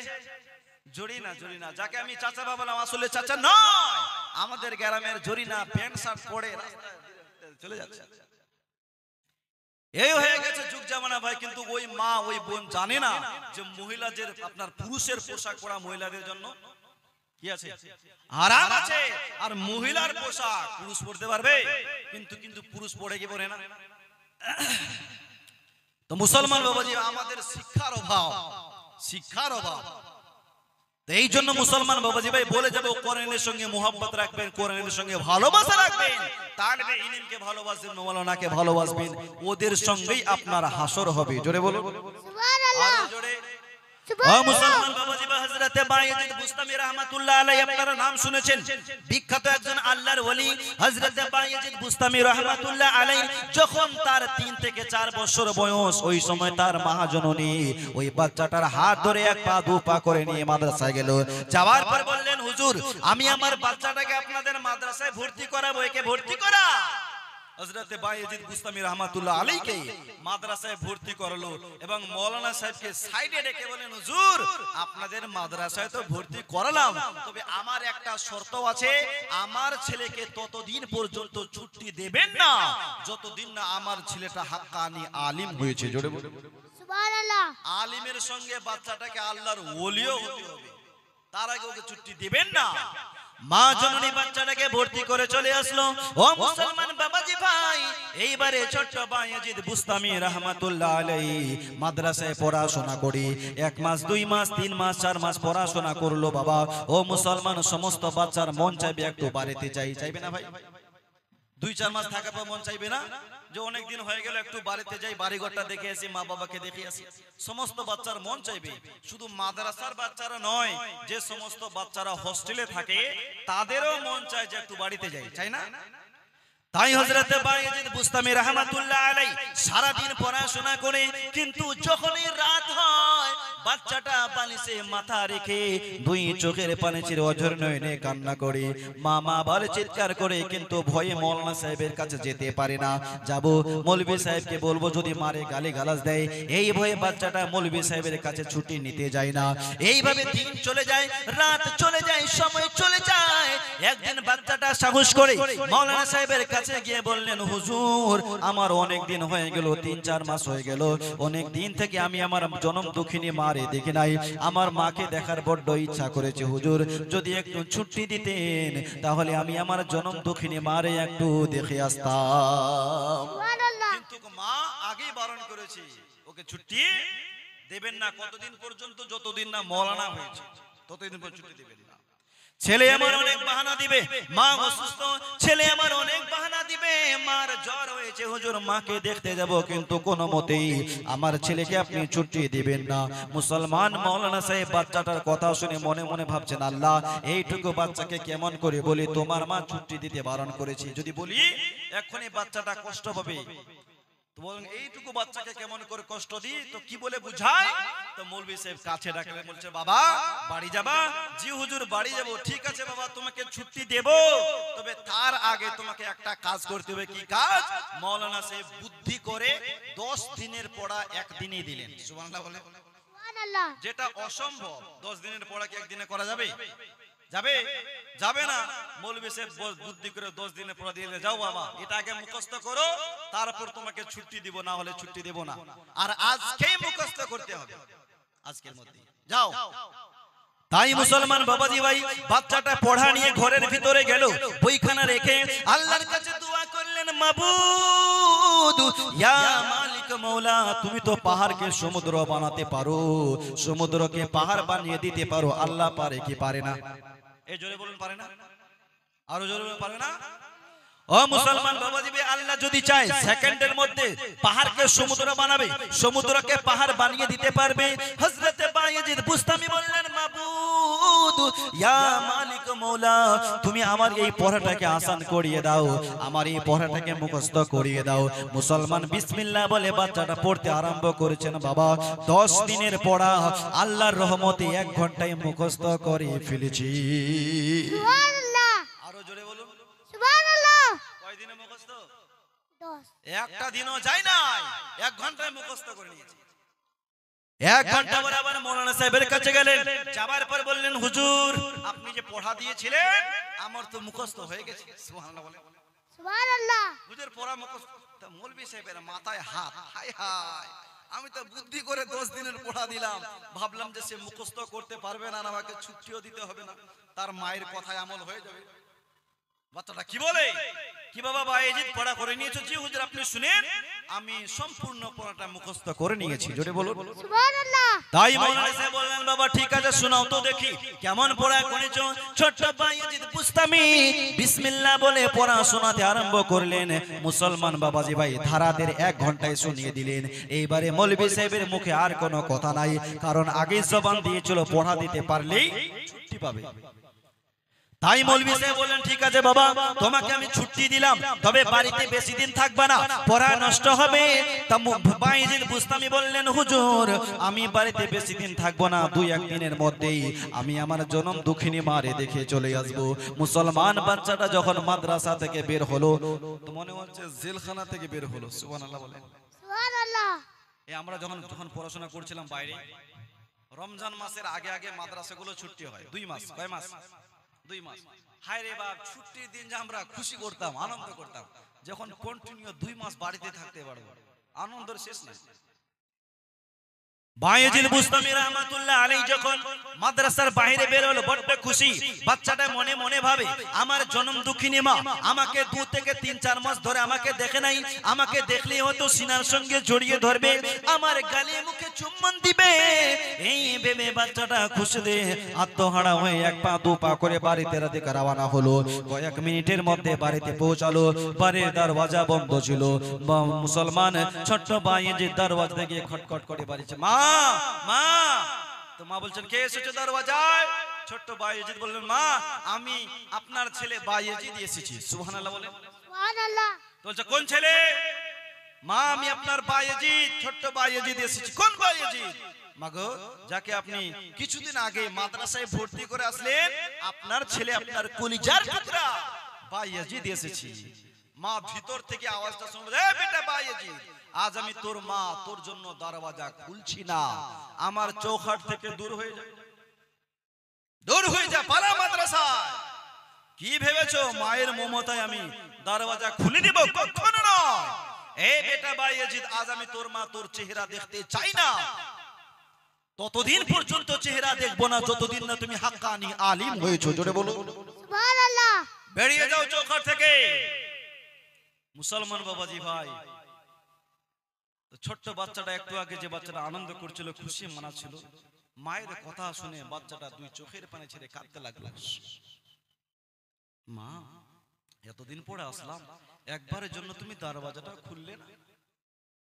জরিনা। জরিনা যাকে আমি চাচা ভাবলাম, আসলে চাচা নয়, আমাদের গ্রামের জরিনা প্যান্ট শার্ট পরে রাস্তায় চলে যাচ্ছে। এই হয়ে গেছে যুগ জামানা ভাই। কিন্তু ওই মা ওই বোন জানে না যে মহিলাদের, আপনার পুরুষের পোশাক পরা মহিলাদের জন্য কি আছে? আরাম আছে। আর মহিলার পোশাক পুরুষ পরতে পারবে, কিন্তু পুরুষ পরে কি পরে না। তো মুসলমান বাবাজি, আমাদের শিক্ষার অভাব, শিক্ষার অভাব। এই জন্য মুসলমান বাবাজি ভাই বলে যাবো, কোরআনের সঙ্গে মোহাব্বত রাখবেন, কোরআনের সঙ্গে ভালোবাসা রাখবেন, তালবে ইলমকে ভালোবাসবেন, মাওলানাকে ভালোবাসবেন, ওদের সঙ্গেই আপনার হাসর হবে। জোরে বলুন সুবহানাল্লাহ। আরো জোরে। ও মুসলমান বাবাজি, হযরতে বায়েজিদ বুস্তামি রাহমাতুল্লাহ আলাইহি, আপনারা নাম শুনেছেন, বিখ্যাত একজন আল্লাহর ওলি। হযরতে বায়েজিদ বুস্তামি রাহমাতুল্লাহ আলাইহি যখন তার 3 থেকে 4 বছর বয়স, ওই সময় তার মহাজননী ওই বাচ্চাটার হাত ধরে এক পা দু পা করে নিয়ে মাদ্রাসায় গেল। যাওয়ার পর বললেন, হুজুর আমি আমার বাচ্চাটাকে আপনাদের মাদ্রাসায় ভর্তি করাবো, একে ভর্তি করা। হযরতে বায়েজিদ বুস্তামি রাহমাতুল্লাহ আলাইহিকে মাদ্রাসায় ভর্তি করলো এবং মাওলানা সাহেবকে সাইডে ডেকে বলেন, হুজুর আপনাদের মাদ্রাসায় তো ভর্তি করালাম, তবে আমার একটা শর্ত আছে, আমার ছেলেকে ততদিন পর্যন্ত ছুটি দেবেন না যতদিন না আমার ছেলেটা হাক্কানি আলিম হয়েছে। জোরে বলুন সুবহানাল্লাহ। আলিমের সঙ্গে বাচ্চাটাকে আল্লাহর ওলিও হতে হবে, তার আগে ওকে ছুটি দিবেন না। মা জননী বাচ্চাটাকে ভর্তি করে চলে আসলো। ও মুসলমান বাবাজি ভাই, এইবারে ছোট্ট বায়েজিদ বুস্তামি রাহমাতুল্লাহ আলাইহি মাদ্রাসায় পড়াশোনা করে 1 মাস 2 মাস 3 মাস 4 মাস পড়াশোনা করলো। বাবা ও মুসলমান, সমস্ত বাচ্চার মন চাইবে একটু বাড়িতে যাই, চাইবে না ভাই? 2-4 মাস থাকার পর মন চাইবে না যে অনেক দিন হয়ে গেল একটু বাড়িতে যাই, বাড়িঘরটা দেখে আসি, মা বাবাকে দেখে আসি? সমস্ত বাচ্চার মন চাইবে। শুধু মাদ্রাসার বাচ্চারা নয়, যে সমস্ত বাচ্চারা হোস্টেলে থাকে তাদেরও মন চায় যে একটু বাড়িতে যাই, চাই না? তাই হযরতে বায়েজিদ বুস্তামি রাহমাতুল্লাহ আলাইহি সারা দিন পড়াশোনা করে, কিন্তু যখনই রাত হয় বাচ্চাটা বালিশে মাথা রেখে দুই চোখের পানি ছেড়ে অঝর নয়নে কান্না করে মা বলে চিৎকার করে, কিন্তু ভয়ে মৌলানা সাহেবের কাছে যেতে পারে না। যাব মৌলভী সাহেবকে বলবো, যদি মারে গালি গালাজ দেয়, এই ভয়ে বাচ্চাটা মৌলভী সাহেবের কাছে ছুটি নিতে যায় না। এইভাবে দিন চলে যায়, রাত চলে যায়, সময় চলে যায়। একদিন বাচ্চাটা সাহস করে মৌলানা সাহেবের কাছে গিয়ে বললেন, হুজুর আমার অনেক দিন হয়ে গেল, 3-4 মাস হয়ে গেল, অনেক দিন থেকে আমি আমার জনম দুঃখিনী মারে দেখি নাই, আমার মাকে দেখার বড্ড ইচ্ছা করেছে হুজুর, যদি একটু ছুটি দিতেন তাহলে আমি আমার জনম দুঃখিনী মারে একটু দেখে আসতাম। সুবহানাল্লাহ। কিন্তু মা আগেই বারণ করেছে, ওকে ছুটি দেবেন না কতদিন পর্যন্ত, যতদিন না মওলানা হয়েছে ততদিন পর্যন্ত ছুটি দেবেন না। ছেলে আমার অনেক বাহানা দিবে, মা অসুস্থ, ছেলে আমার অনেক বাহানা দিবে, মার জ্বর হয়েছে হুজুর মাকে দেখতে যাব, কিন্তু কোনো মতেই আমার ছেলেকে আপনি ছুটি দিবেন না। মুসলমান মৌলানা সাহেব বাচ্চাটার কথা শুনে মনে মনে ভাবছেন, আল্লাহ এইটুকু বাচ্চাকে কেমন করে বলি তোমার মা ছুটি দিতে বারণ করেছি, যদি বলি এখনই বাচ্চাটা কষ্ট পাবে, তো বলেন এইটুকু বাচ্চাকে কেমন করে কষ্ট দিই, তো কি বলে বুঝায়? তো মৌলভী সাহেব কাছে ডাকলে বলছে, বাবা বাড়ি যাবা? জি হুজুর বাড়ি যাব। ঠিক আছে বাবা, তোমাকে ছুটি দেব, তবে তার আগে তোমাকে একটা কাজ করতে হবে। কি কাজ? মৌলানা সাহেব বুদ্ধি করে 10 দিনের পড়া একদিনই দিলেন। সুবহানাল্লাহ বলে। সুবহানাল্লাহ। যেটা অসম্ভব, 10 দিনের পড়া কি একদিনে করা যাবে? যাবে? যাবে না। মৌলভী সাহেব বুদ্ধি করে 10 দিনের পড়া দিয়ে, যাও বাবা এটা আগে মুখস্থ করো, তারপর তোমাকে ছুটি দিব, না হলে ছুটি দেব না। আর আজকেই মুখস্থ করতে হবে, আজকের মধ্যে যাও। তাই মুসলমান বাবাজি ভাই, বাচ্চাটা পড়া নিয়ে ঘরের ভিতরে গেল, বইখানা রেখে আল্লাহর কাছে দোয়া করলেন, মাবুদ ইয়া মালিক মৌলা, তুমি তো পাহাড়কে সমুদ্র বানাতে পারো, সমুদ্রকে পাহাড় বানিয়ে দিতে পারো, আল্লাহ পারে কি পারে না? এই জোরে বলুন পারে না? আরো জোরে বলুন পারে না? ও মুসলমান বাবাজি ভাই, আল্লাহ যদি চায় সেকেন্ডের মধ্যে পাহাড়কে সমুদ্র বানাবে, সমুদ্রকে পাহাড় বানিয়ে দিতে পারবে। হযরত বায়েজিদ বুস্তামি বললেন, মাবুদ ইয়া মালিক মৌলা, তুমি আমার এই পড়াটাকে আসান করিয়ে দাও, আমার এই পড়াটাকে মুখস্থ করিয়ে দাও। মুসলমান বিসমিল্লাহ বলে বাচ্চাটা পড়তে আরম্ভ করেছেন। বাবা 10 দিনের পড়া আল্লাহর রহমতে 1 ঘন্টায় মুখস্থ করে ফেলেছি। সুবহানাল্লাহ। আরো জোরে বলুন। সুবহানাল্লাহ। কয় দিনে মুখস্থ? 10। একটা দিনও যায় নাই, 1 ঘন্টায় মুখস্থ করে নিয়েছে। 1 ঘন্টা পরে আবার মৌলানা সাহেবের কাছে গেলেন, যাবার পর বললেন, হুজুর আপনি যে পড়া দিয়েছিলেন আমার তো মুখস্থ হয়ে গেছে। সুবহানাল্লাহ বলে। সুবহানাল্লাহ। হুজুর পড়া মুখস্থ। তা মৌলভী সাহেবের মাথায় হাত, হায় হায়, আমি তো বুদ্ধি করে 10 দিনের পড়া দিলাম, ভাবলাম যে সে মুখস্থ করতে পারবে না, আমাকে ছুটিও দিতে হবে না, তার মায়ের কথায় আমল হয়ে যাবে। বাচ্চাটা কি বলে, কি বাবা বায়েজিদ পড়া করে নিয়েছো? জি হুজুর আপনি শুনেন, আমি সম্পূর্ণ পড়াটা মুখস্থ করে নিয়েছি। জোরে বলুন। সুবহানাল্লাহ। তাই মৌলানা সাহেব বললেন, বাবা ঠিক আছে শোনাও তো দেখি কেমন পড়া করেছো। ছোট্ট বায়েজিদ বুস্তামি বিসমিল্লাহ বলে পড়া শোনাতে আরম্ভ করলেন। মুসলমান বাবাজি ভাই ধারাদের 1 ঘন্টায় শুনিয়ে দিলেন। এইবারে মৌলভী সাহেবের মুখে আর কোনো কথা নাই, কারণ আগেই জবান দিয়েছিল পড়া দিতে পারলেই ছুটি পাবে। তাই মৌলভী সাহেব বললেন, ঠিক আছে বাবা তোমাকে আমি ছুটি দিলাম, তবে বাড়িতে বেশি দিন থাকবে না, পড়া নষ্ট হবে। তা বায়েজিদ বুস্তামি বললেন, হুজুর আমি বাড়িতে বেশি দিন থাকবো না, 2-1 দিনের মধ্যেই আমি আমার জনম দুঃখিনী মারে দেখে চলে আসবো। মুসলমান বাচ্চাটা যখন মাদ্রাসা থেকে বের হলো, তো মনে হচ্ছে জেলখানা থেকে বের হলো। সুবহানাল্লাহ বলেন। সুবহানাল্লাহ। এই আমরা যখন পড়াশোনা করছিলাম বাইরে, রমজান মাসের আগে আগে মাদ্রাসাগুলো ছুটি হয় 2 মাস। কয় মাস? 2 মাস। হায় রে বাপ, ছুটির দিন যে আমরা খুশি করতাম, আনন্দ করতাম, যখন কন্টিনিউ 2 মাস বাড়িতে থাকতে পারবো, আনন্দের শেষ নাই। বায়েজিদ বুস্তামি রাহমাতুল্লাহ আলাইহি যখন মাদ্রাসার বাইরে বের হলো, বড় খুশি। বাচ্চাটা মনে মনে ভাবে, আমার জনম দুঃখিনী মা আমাকে 2 থেকে 3-4 মাস ধরে আমাকে দেখে নাই, আমাকে দেখলেই হয়তো সিনার সঙ্গে জড়িয়ে ধরবে, আমার গালে মুখে চুম্বন দিবে। এই ভেবে বাচ্চাটা খুশিতে আত্মহারা হয়ে 1 পা 2 পা করে বাড়িতে দিকে রওনা হলো। কয়েক মিনিটের মধ্যে বাড়িতে পৌঁছালো, বাড়ির দরজা বন্ধ ছিল। মুসলমান ছোট্ট বায়েজিদ দরজা থেকে খটখট করে বাড়িছে, মা মা। তো মা বলছেন, কে এসেছে দরজায়? ছোট্ট বায়েজিদ বললেন, মা আমি আপনার ছেলে বায়েজিদ এসেছি। সুবহানাল্লাহ বলেন। সুবহানাল্লাহ। বলছে, কোন ছেলে? মা আমি আপনার বায়েজিদ, ছোট্ট বায়েজিদ এসেছি। কোন বায়েজিদ? মাগো, যাকে আপনি কিছুদিন আগে মাদ্রাসায় ভর্তি করে আসলেন, আপনার ছেলে আপনার কলিজার টুকরা বায়েজিদ এসেছি। মা ভিতর থেকে আওয়াজটা শুনলো, এ বেটা বায়েজিদ, আজ আমি তোর মা, তোর জন্য দরওয়াজা খুলছি না, আমার চৌখাট থেকে দূর হয়ে যা, দূর হয়ে যা, পালা মাদ্রাসায়। কি ভেবেছো মায়ের মমতায় আমি দরওয়াজা খুলে দিব? কখনো নয়। এই বেটা বায়েজিদ, আজ আমি তোর মা, তোর চেহারা দেখতে চাই না। ততদিন পর্যন্ত চেহারা দেখবো না যতদিন না তুমি হাক্কানি আলিম হয়েছো। জোরে বলো সুবহানাল্লাহ। বেরিয়ে যাও চৌখাট থেকে। মুসলমান বাবাজি ভাই, ছোট্ট বাচ্চাটা একটু আগে যে বাচ্চাটা আনন্দ করছিল, খুশি মানাচ্ছিল, মায়ের কথা শুনে বাচ্চাটা দুই চোখের পানি ছেড়ে কাঁদতে লাগলো। মা, এতদিন পরে আসলাম, একবারের জন্য তুমি দরওয়াজাটা খুললে না?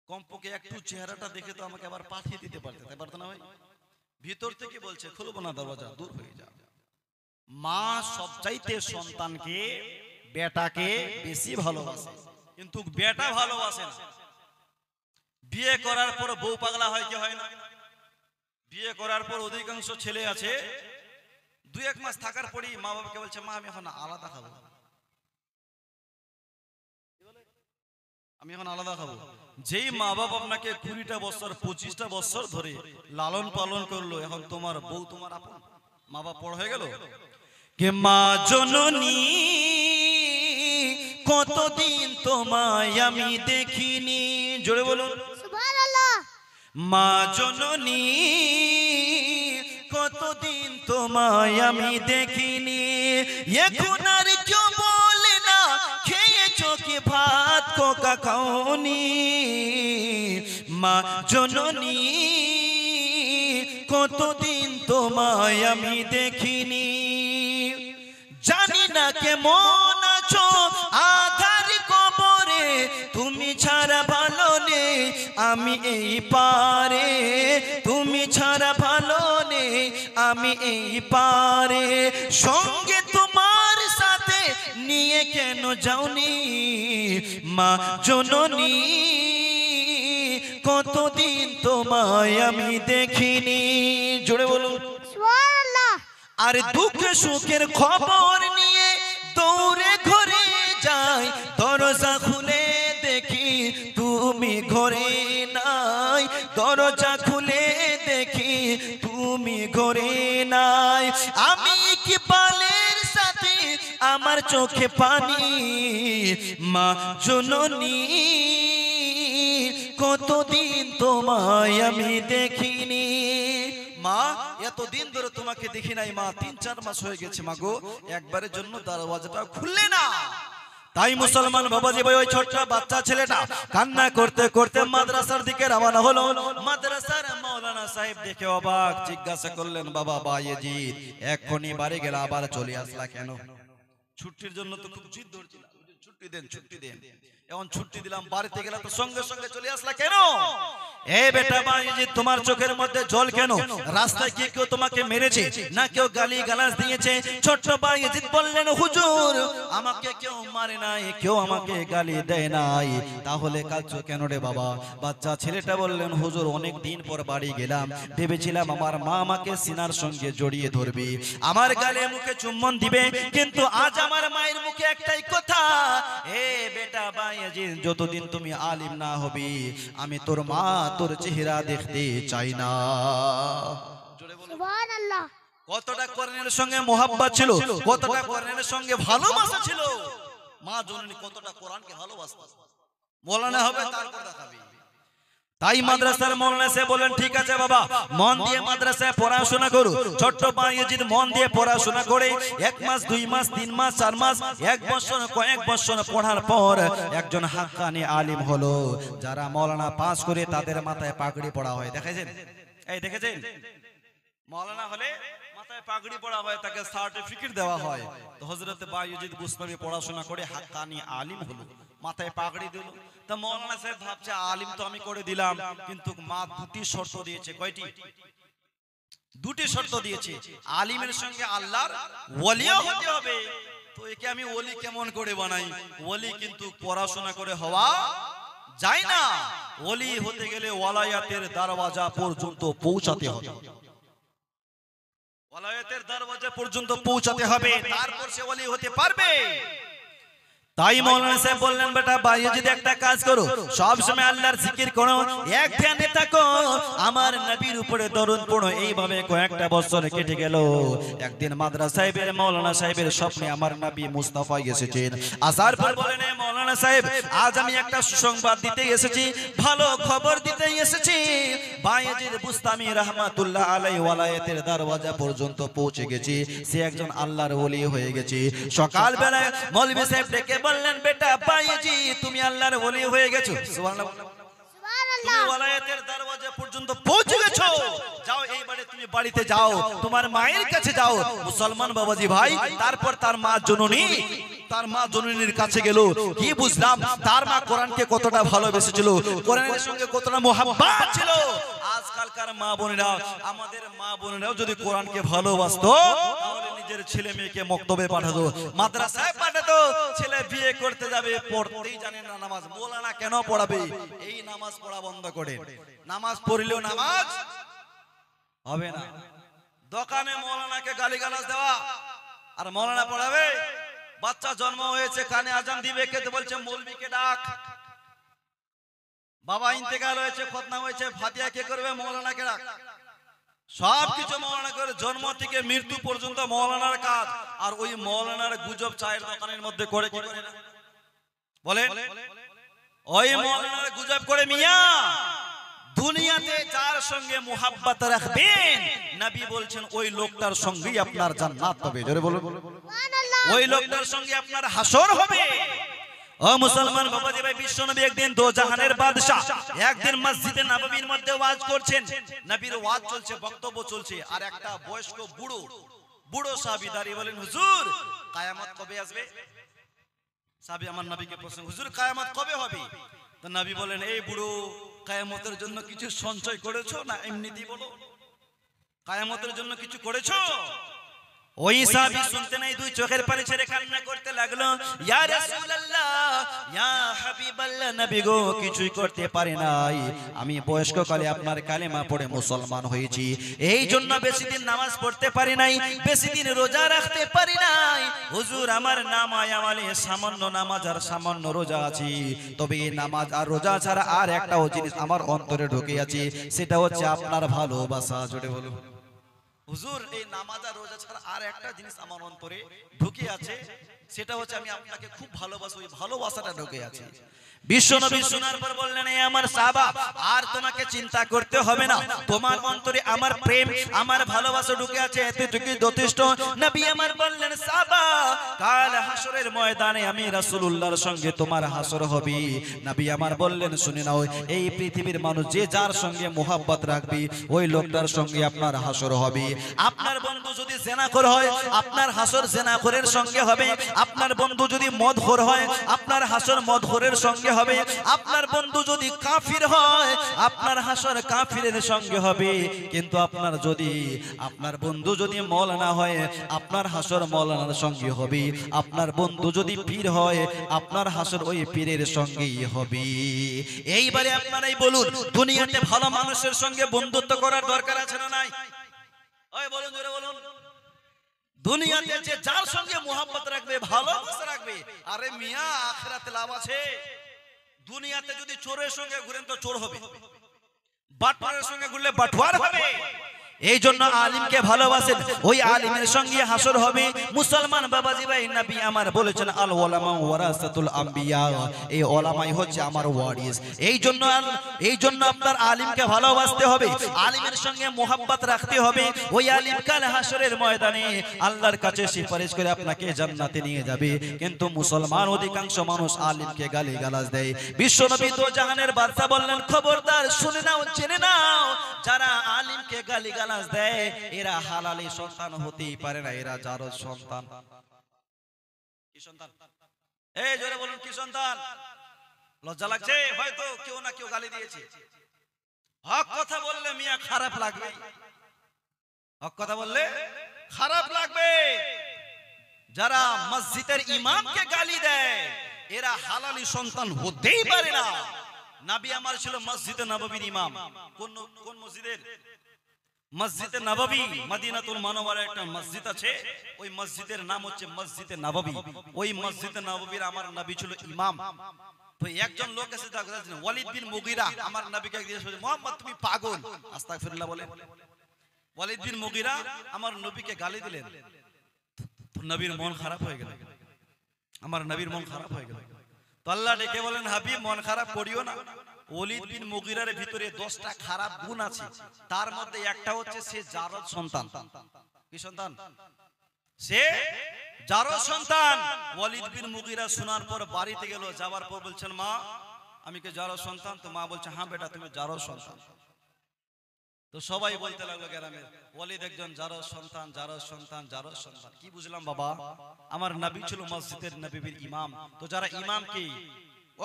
কমপক্ষে একটু চেহারাটা দেখে তো আমাকে আবার পাঠিয়ে দিতে পারতে, তাই পারতো না ভাই? ভিতর থেকে বলছে খুলবো না দরওয়াজা, দূর হয়ে যা। মা সবচাইতে সন্তানকে, বেটাকে বেশি ভালোবাসে, কিন্তু বেটা ভালোবাসে না। বিয়ে করার পর বউ পাগলা হয় কি হয় না? বিয়ে করার পর অধিকাংশ ছেলে আছে, 2-1 মাস থাকার পরই মা বাবাকে বলছে, মা আমি এখন আলাদা খাবো, আমি এখন আলাদা খাবো। যেই মা বাবা আপনাকে 20টা বছর 25টা বছর ধরে লালন পালন করলো, এখন তোমার বউ তোমার আপন, মা বাবা পর হয়ে গেল। কে মা জননী, কতদিন তোমায় আমি দেখিনি। জোরে বলুন সুবহানাল্লাহ। মা জননী, কতদিন তোমায় আমি দেখিনি। এখন আর কেউ বলে না খেয়েছো কি ভাত, কোকা খাওনি। মা জননী, কতদিন তোমায় আমি দেখিনি। জানি না কেমন আছো আধার কবরে, তুমি ছাড়া ভালো নেই আমি এই পারে, তুমি ছাড়া ভালো নেই আমি এই পারে। সঙ্গে তোমার সাথে নিয়ে কেন যাওনি মা জননী, কতদিন তোমায় আমি দেখিনি। জোরে বলুন সুবহানাল্লাহ। আর দুঃখ সুখের খবর নিয়ে দৌড়ে ঘরে যাই, দরজা খুলে দেখি তুমি ঘরে নাই, দরজা খুলে দেখি তুমি ঘরে নাই। আমি কি বালের সাথে আমার চোখে পানি, মা জননী, কতদিন তোমায় আমি দেখিনি। মা, এতদিন ধরে তোমাকে দেখি নাই মা, 3-4 মাস হয়ে গেছে মা গো, একবারের জন্য দরওয়াজাটা খুললে না। তাই মুসলমান বাবাজি ভাই, ওই ছোট্ট বাচ্চা ছেলেটা কান্না করতে করতে মাদ্রাসার দিকে রওনা হলো। মাদ্রাসার মাওলানা সাহেব দেখে অবাক, জিজ্ঞাসা করলেন, বাবা বায়েজিদ, এক্ষুনি বাড়ি গেলে আবার চলে আসলা কেন? ছুটির জন্য তো খুব জিদ ধরছিল, ছুটি দেন ছুটি দেন। এখন ছুটি দিলাম, বাড়িতে গেলাম তো সঙ্গে সঙ্গে চলে আসলা কেন? এ বেটা বায়েজিদ, তোমার চোখের মধ্যে জল কেন? রাস্তায় কি কেউ তোমাকে মেরেছে না কেউ গালি গালাজ দিয়েছে? ছোট্ট বায়েজিদ বললেন, হুজুর, আমাকে কেউ মারে নাই, কেউ আমাকে গালি দেয় নাই, তাহলে কাঁদছো কেন রে বাবা? বাচ্চা ছেলেটা বললেন, হুজুর, অনেক দিন পর বাড়ি গেলাম, ভেবেছিলাম আমার মা আমাকে সিনার সঙ্গে জড়িয়ে ধরবে, আমার গালে মুখে চুম্বন দিবে, কিন্তু আজ আমার মায়ের মুখে একটাই কথা, এ বেটা বায়েজিদ, যতদিন তুমি আলিম না হবে আমি তোর মা, তোর চেহারা দেখতে চাই না। সুবহানাল্লাহ। কতটা কোরআনের সঙ্গে মোহাব্বত ছিল, কতটা কোরআনের সঙ্গে ভালোবাসা ছিল। মা জননী কতটা কোরআনকে ভালোবাসতো। মৌলানা হবে তারপর দেখাবে। তাই মাদ্রাসার মৌলানা সাহেব বলেন, ঠিক আছে বাবা, মন দিয়ে মাদ্রাসায় পড়াশোনা করো। ছোট্ট বায়েজিদ মন দিয়ে পড়াশোনা করে 1 মাস 2 মাস 3 মাস 4 মাস 1 বছর কয়েক বছর পড়ার পর একজন হাক্কানি আলিম হলো। যারা মৌলানা পাস করে তাদের মাথায় পাগড়ি পড়া হয়, দেখেছেন? এই দেখেছেন? মৌলানা হলে মাথায় পাগড়ি পড়া হয়, তাকে সার্টিফিকেট দেওয়া হয়। তো হযরত বায়েজিদ বুস্তামি পড়াশোনা করে হাক্কানি আলিম হলো, মাথায় পাগড়ি দিল। তা মৌলানা সাহেব ভাবছে, আলিম তো আমি করে দিলাম, কিন্তু মা 2টি শর্ত দিয়েছে। কয়টি? 2টি শর্ত দিয়েছে। আলিমের সঙ্গে আল্লাহর ওলিও হতে হবে। তো একে আমি ওলি কেমন করে বানাই? ওলি কিন্তু পড়াশোনা করে হওয়া যায় না। ওলি হতে গেলে ওয়ালায়াতের দরওয়াজা পর্যন্ত পৌঁছাতে হবে, ওয়ালায়াতের দরওয়াজা পর্যন্ত পৌঁছাতে হবে, তারপর সে ওলি হতে পারবে। তাই মৌলানা সাহেব বললেন, বেটা বায়েজিদ একটা কাজ করো, সব সময় আল্লাহর জিকির করো, এক ধ্যানে থাকো, আমার নবীর উপরে দরুদ পড়ো। এইভাবে কয়েকটা বছর কেটে গেল। একদিন মাদ্রাসা সাহেবের মৌলানা সাহেবের স্বপ্নে আমার নবী মুস্তাফা এসেছেন। আসার পর বলেন, মৌলানা সাহেব আজ আমি একটা সুসংবাদ দিতে এসেছি, ভালো খবর দিতে এসেছি। বায়েজিদ বুস্তামি রাহমাতুল্লাহ আলাইহি ওয়ালায়াতের দরওয়াজা পর্যন্ত পৌঁছে গেছি, সে একজন আল্লাহর ওলি হয়ে গেছে। সকালবেলা মৌলভী সাহেব ডেকে বললেন, বেটা বায়েজি তুমি আল্লাহর ওলি হয়ে গেছো। সুবহানাল্লাহ, তুমি ওয়ালায়াতের দরওয়াজা পর্যন্ত পৌঁছে গেছো। যাও এইবারে তুমি বাড়িতে যাও, তোমার মায়ের কাছে যাও। মুসলমান বাবাজি ভাই, তারপর তার মা জননী, তার মা জননীর কাছে গেল। কি বুঝলাম তার মা কোরআনকে কতটা ভালোবেসেছিল, কোরআনের সঙ্গে কতটা মোহাব্বত ছিল। আজকালকার মা বোনেরা, আমাদের মা বোনেরাও যদি কোরআনকে ভালোবাসতো তাহলে নিজের ছেলে মেয়েকে মক্তবে পাঠাতো, মাদ্রাসায় পাঠাতো। ছেলে বিয়ে করতে যাবে, পড়তেই জানে না নামাজ, মৌলানা কেন পড়াবে? এই নামাজ পড়া বন্ধ করে, নামাজ পড়লেও নামাজ হবে না। দোকানে মৌলানাকে গালিগালাজ দেওয়া, আর মৌলানা পড়াবে। বাচ্চা জন্ম হয়েছে, কানে আজান দিবে, কে বলছে মৌলবীকে ডাক। বাবা ইন্তেকাল হয়েছে, খতনা হয়েছে, ফাতিহা কে করবে? মৌলানাকে ডাক। সবকিছু মৌলানা করে, জন্ম থেকে মৃত্যু পর্যন্ত মৌলানার কাজ। আর ওই মৌলানার গুজব চায়ের দোকানের মধ্যে করে কি করে না বলেন? ওই মৌলানার গুজব করে মিয়া দুনিয়াতে যার সঙ্গে মুহাব্বত রাখবেন, নবী বলছেন ওই লোকটার সঙ্গেই আপনার জান্নাত হবে। জোরে বলুন, ওই লোকটার সঙ্গে আপনার হাসর হবে। ও মুসলমান বাবাজি ভাই, বিশ্বনবী একদিন দো জাহানের বাদশা একদিন মসজিদে নববীর মধ্যে ওয়াজ করছেন। নবীর ওয়াজ চলছে, বক্তব্য চলছে, আর একটা বয়স্ক বুড়ো সাহাবী দাঁড়িয়ে বলেন, হুজুর কিয়ামত কবে আসবে? সাহাবী আমার নবীকে প্রশ্ন, হুজুর কিয়ামত কবে হবে? তো নবী বলেন, এই বুড়ো, কিয়ামতের জন্য কিছু সঞ্চয় করেছো না এমনিতেই বলো? কিয়ামতের জন্য কিছু করেছো? ওই সাহাবী শুনতে নাই, দুই চোখের পানি ছেড়ে কান্না করতে লাগলো। ইয়া রাসূলুল্লাহ, ইয়া হাবিবাল্লাহ, নবী গো কিছুই করতে পারি নাই, আমি বয়স্ক কালে আপনার কালেমা পড়ে মুসলমান হয়েছি, এই জন্য বেশি দিন নামাজ পড়তে পারি নাই, বেশি দিন রোজা রাখতে পারি নাই। হুজুর আমার নামায় আমলে সামান্য নামাজ আর সামান্য রোজা আছে, তবে এই নামাজ আর রোজা ছাড়া আর একটাও জিনিস আমার অন্তরে ঢুকে আছে, সেটা হচ্ছে আপনার ভালোবাসা। জোরে বলুন, হুজুর এই নামাজ আর রোজা ছাড়া আর একটা জিনিস আমার অন্তরে ঢুকে আছে, সেটা হচ্ছে আমি আপনাকে খুব ভালোবাসি, ওই ভালোবাসাটা ঢুকে আছে। বিশ্বনবী শোনার পর বললেন, এই আমার সাহাবা, আর তোমাকে চিন্তা করতে হবে না, তোমার অন্তরে আমার প্রেম, আমার ভালোবাসা ঢুকে আছে, এতটুকুই যথেষ্ট। নবী আমার বললেন, সাহাবা কাল হাসরের ময়দানে আমি রাসূলুল্লাহর সঙ্গে তোমার হাসর হবে। নবী আমার বললেন, শুনে নাও, এই পৃথিবীর মানুষ যে যার সঙ্গে মোহাব্বত রাখবে, ওই লোকটার সঙ্গে আপনার হাসর হবে। আপনার বন্ধু যদি জেনাখোর হয়, আপনার হাসর জেনাখোরের সঙ্গে হবে। আপনার বন্ধু যদি মদখোর হয়, আপনার হাসর মদখোরের সঙ্গে হবে। আপনার বন্ধু যদি কাফির হয়, আপনার হাসর কাফিরের সঙ্গে হবে। কিন্তু আপনার বন্ধু যদি মওলানা হয়, আপনার হাসর মওলানার সঙ্গে হবে। আপনার বন্ধু যদি পীর হয়, আপনার হাসর ওই পীরের সঙ্গেই হবে। এইবারে আপনারাই বলুন, দুনিয়াতে ভালো মানুষের সঙ্গে বন্ধুত্ব করার দরকার আছে না নাই? ওই বলুন, জোরে বলুন। দুনিয়াতে যে যার সঙ্গে মুহাব্বত রাখবে, ভালোবাসা রাখবে, আরে মিয়া আখিরাতে লাভ আছে। দুনিয়াতে যদি চোরের সঙ্গে ঘুরেন তো চোর হবে, বাটওয়ারের সঙ্গে ঘুরলে বাটওয়ার হবে। এই জন্য আলিমকে ভালোবাসেন, ওই আলিমের সঙ্গে হাসর হবে। মুসলমান বাবাজি ভাই, নবী আমার বলেছেন, আল উলামা ওয়ারাসাতুল আম্বিয়া, এই ওলামাই হচ্ছে আমার ওয়ারিস। এই জন্য আপনার আলিমকে ভালোবাসতে হবে, আলিমের সঙ্গে মোহাব্বত রাখতে হবে। ওই আলিম কাল হাসরের ময়দানে আল্লাহর কাছে সুপারিশ করে আপনাকে জান্নাতে নিয়ে যাবে। কিন্তু মুসলমান অধিকাংশ মানুষ আলিমকে গালিগালাজ দেয়। বিশ্বনবী দো জাহানের বাদশা বললেন, খবরদার শুনে নাও, জেনে নাও, যারা আলিমকে গালিগালাজ দেয়, এরা হালালি সন্তান হতেই পারে না, এরা জারজ সন্তান। কি সন্তান? এই জোরে বলুন, কি সন্তান? লজ্জা লাগছে? হয়তো কেউ না কেউ গালি দিয়েছে। হক কথা বললে মিয়া খারাপ লাগবে, হক কথা বললে খারাপ লাগবে। যারা মসজিদের ইমামকে গালি দেয়, এরা হালালি সন্তান হতেই পারে না। নবী আমার ছিল মসজিদে নববীর ইমাম। কোন কোন মসজিদের? মসজিদে নববী, মদিনাতুল মুনাওয়ারা একটা মসজিদ আছে, ওই মসজিদের নাম হচ্ছে মসজিদে নববী। ওই মসজিদে নববীর আমার নবী ছিল ইমাম। তো একজন লোক এসে বলছেন ওয়ালিদ বিন মুগীরা আমার নবীকে জিজ্ঞেস করেছে, মুহাম্মদ তুমি পাগল? আস্তাগফিরুল্লাহ বলেন। ওয়ালিদ বিন মুগীরা আমার নবীকে গালি দিলেন। তো নবীর মন খারাপ হয়ে গেল, আমার নবীর মন খারাপ হয়ে গেল। তো আল্লাহ ডেকে বলেন, হাবিব মন খারাপ করিও না। ওয়ালিদ বিন মুগীরার ভিতরে 10টা খারাপ গুণ আছে, তার মধ্যে একটা হচ্ছে সে জারদ সন্তান। কি সন্তান? সে জারদ সন্তান। ওয়ালিদ বিন মুগীরা শোনার পর বাড়িতে গেল, যাওয়ার পর বলছেন, মা আমি কি জারদ সন্তান? তো মা বলছে, হ্যাঁ বেটা তুমি জারদ সন্তান। তো সবাই বলতে লাগলো গ্রামের, ওয়ালিদ একজন জারদ সন্তান, জারদ সন্তান, জারদ সন্তান। কি বুঝলাম বাবা? আমার নবী ছিল মসজিদের নববীর ইমাম। তো যারা ইমামকে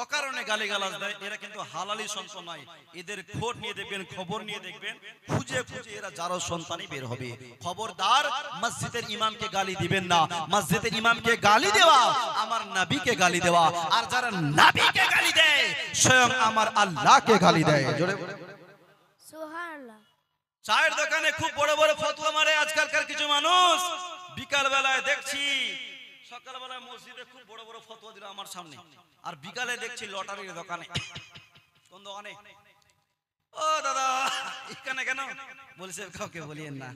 অকারণে গালিগালাজ দেয় এরা কিন্তু হালালি সন্তান নয়। এদের খোঁজ নিয়ে দেখবেন, খবর নিয়ে দেখবেন, খুঁজে খুঁজে এরা জারদ সন্তানই বের হবে। খবরদার মসজিদের ইমামকে গালি দিবেন না। মসজিদের ইমামকে গালি দেওয়া আমার নবীকে গালি দেওয়া, আর যারা নবীকে গালি দেয় স্বয়ং আমার আল্লাহকে গালি দেয়। জোরে সুবহানাল্লাহ। চায়ের দোকানে খুব বড় বড় ফতোয়া মারে আজকালকার কিছু মানুষ। বিকাল বেলায় দেখছি, সকালবেলায় মসজিদে খুব বড় বড় ফতোয়া দিল আমার সামনে, আর বিকালে দেখছি লটারির দোকানে। কোন দোকানে? ও দাদা এখানে কেন? বলছে কাউকে বলিয়েন না,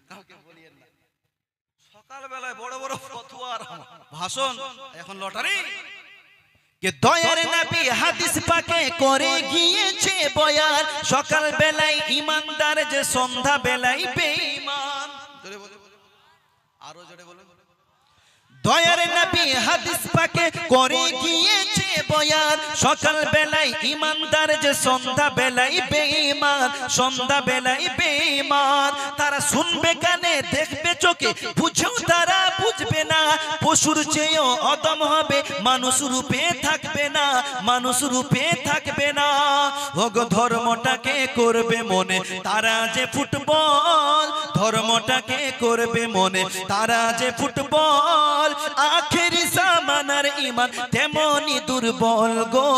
কাউকে বলিয়েন না। সকালবেলায় বড় বড় ফতোয়া আর ভাষণ, এখন লটারি। কে দয়ার নবী হাদিস পাকে করে গিয়েছে বয়ান, সকাল বেলায় ইমানদার যে সন্ধ্যা বেলায় বেঈমান। জোরে বলে, আরো জোরে বলুন। দয়ার নবী হাদিস পাকে করে গিয়েছে বয়ান, সকাল বেলায় ইমানদার যে সন্ধ্যা বেলায় বেঈমান, সন্ধ্যা বেলায় বেঈমান। তারা শুনবে কানে, দেখবে চোখে, বুঝেও তারা বুঝবে না। পশুর চেয়েও অদম হবে, মানুষ রূপে থাকবে না, মানুষ রূপে থাকবে না। ওগো ধর্মটাকে করবে মনে তারা যে ফুটবল, ধর্মটাকে করবে মনে তারা যে ফুটবল। আখেরি জামানার ঈমান তেমনি দুর্বল গো,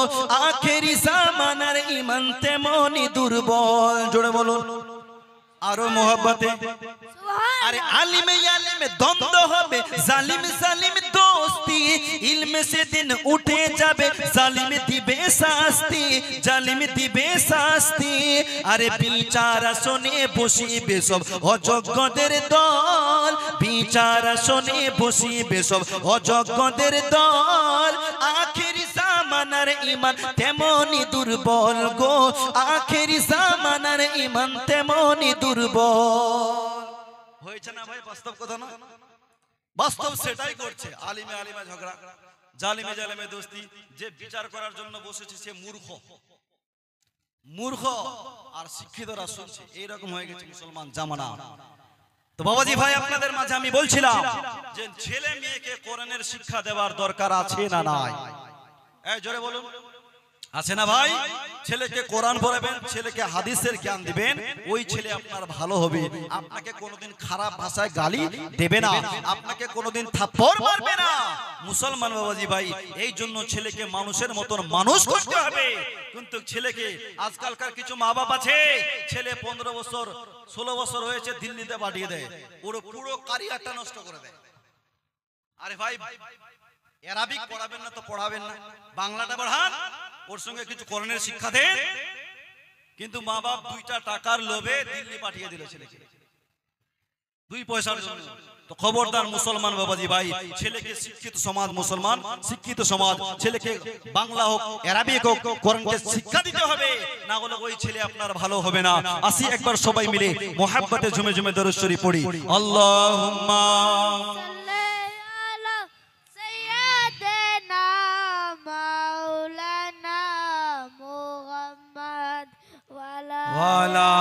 আখেরি জামানার ঈমান তেমনি দুর্বল। জোরে বলুন আরো মোহব্বতে। আরে আলিমে আলিমে দ্বন্দ্ব হবে, জালিম জালিম দোস্তি, ইলমে সেদিন উঠে যাবে, জালিম দিবে শাস্তি, জালিম দিবে শাস্তি। আরে বিচার আসনে বসিবে সব অযোগ্যদের দল, বিচার আসনে বসিবে সব অযোগ্যদের দল। আখেরি জামানার ঈমান তেমনি দুর্বল গো, আখেরি জামানার ঈমান তেমনি দুর্বল। হয়েছে না ভাই? বাস্তব কথা না? বাস্তব সেটাই করছে। আলিমে আলিমে ঝগড়া, জালিমে জালিমে দোস্তি। যে বিচার করার জন্য বসেছে সে মূর্খ, মূর্খ, আর শিক্ষিতরা শুনছে। এইরকম হয়ে গেছে মুসলমান জামানা। তো বাবাজি ভাই আপনাদের মাঝে আমি বলছিলাম যে ছেলে মেয়েকে কোরআনের শিক্ষা দেওয়ার দরকার আছে না নাই? এই জোরে বলুন, আছে না ভাই? ছেলেকে কোরআন পড়াবেন, ছেলেকে হাদিসের জ্ঞান দিবেন, ওই ছেলে আপনার ভালো হবে। আপনাকে কোনোদিন খারাপ ভাষায় গালি দেবে না, আপনাকে কোনোদিন থাপ্পড় মারবে না। মুসলমান বাবাজি ভাই, এই জন্য ছেলেকে মানুষের মতন মানুষ করতে হবে। কিন্তু ছেলেকে, আজকালকার কিছু মা বাপ আছে, ছেলে 15 বছর 16 বছর হয়েছে দিল্লিতে পাঠিয়ে দেয়, ওর পুরো ক্যারিয়ারটা নষ্ট করে দেয়। আরে ভাই অ্যারাবিক পড়াবেন না তো পড়াবেন না, বাংলাটা পড়ান, ওর সঙ্গে কিছু কোরআনের শিক্ষা দেন। কিন্তু মা বাপ 2টা টাকার লোভে দিল্লি পাঠিয়ে দিল ছেলেকে, 2 পয়সার জন্য। তো খবরদার মুসলমান বাবাজি ভাই, ছেলেকে শিক্ষিত সমাজ, মুসলমান শিক্ষিত সমাজ, ছেলেকে বাংলা হোক অ্যারাবিক হোক কোরআনকে শিক্ষা দিতে হবে, না হলে ওই ছেলে আপনার ভালো হবে না। আসি একবার সবাই মিলে মোহাব্বতে ঝুমে ঝুমে দরুদ শরীফ পড়ি। আল্লাহুম্মা ওয়ালা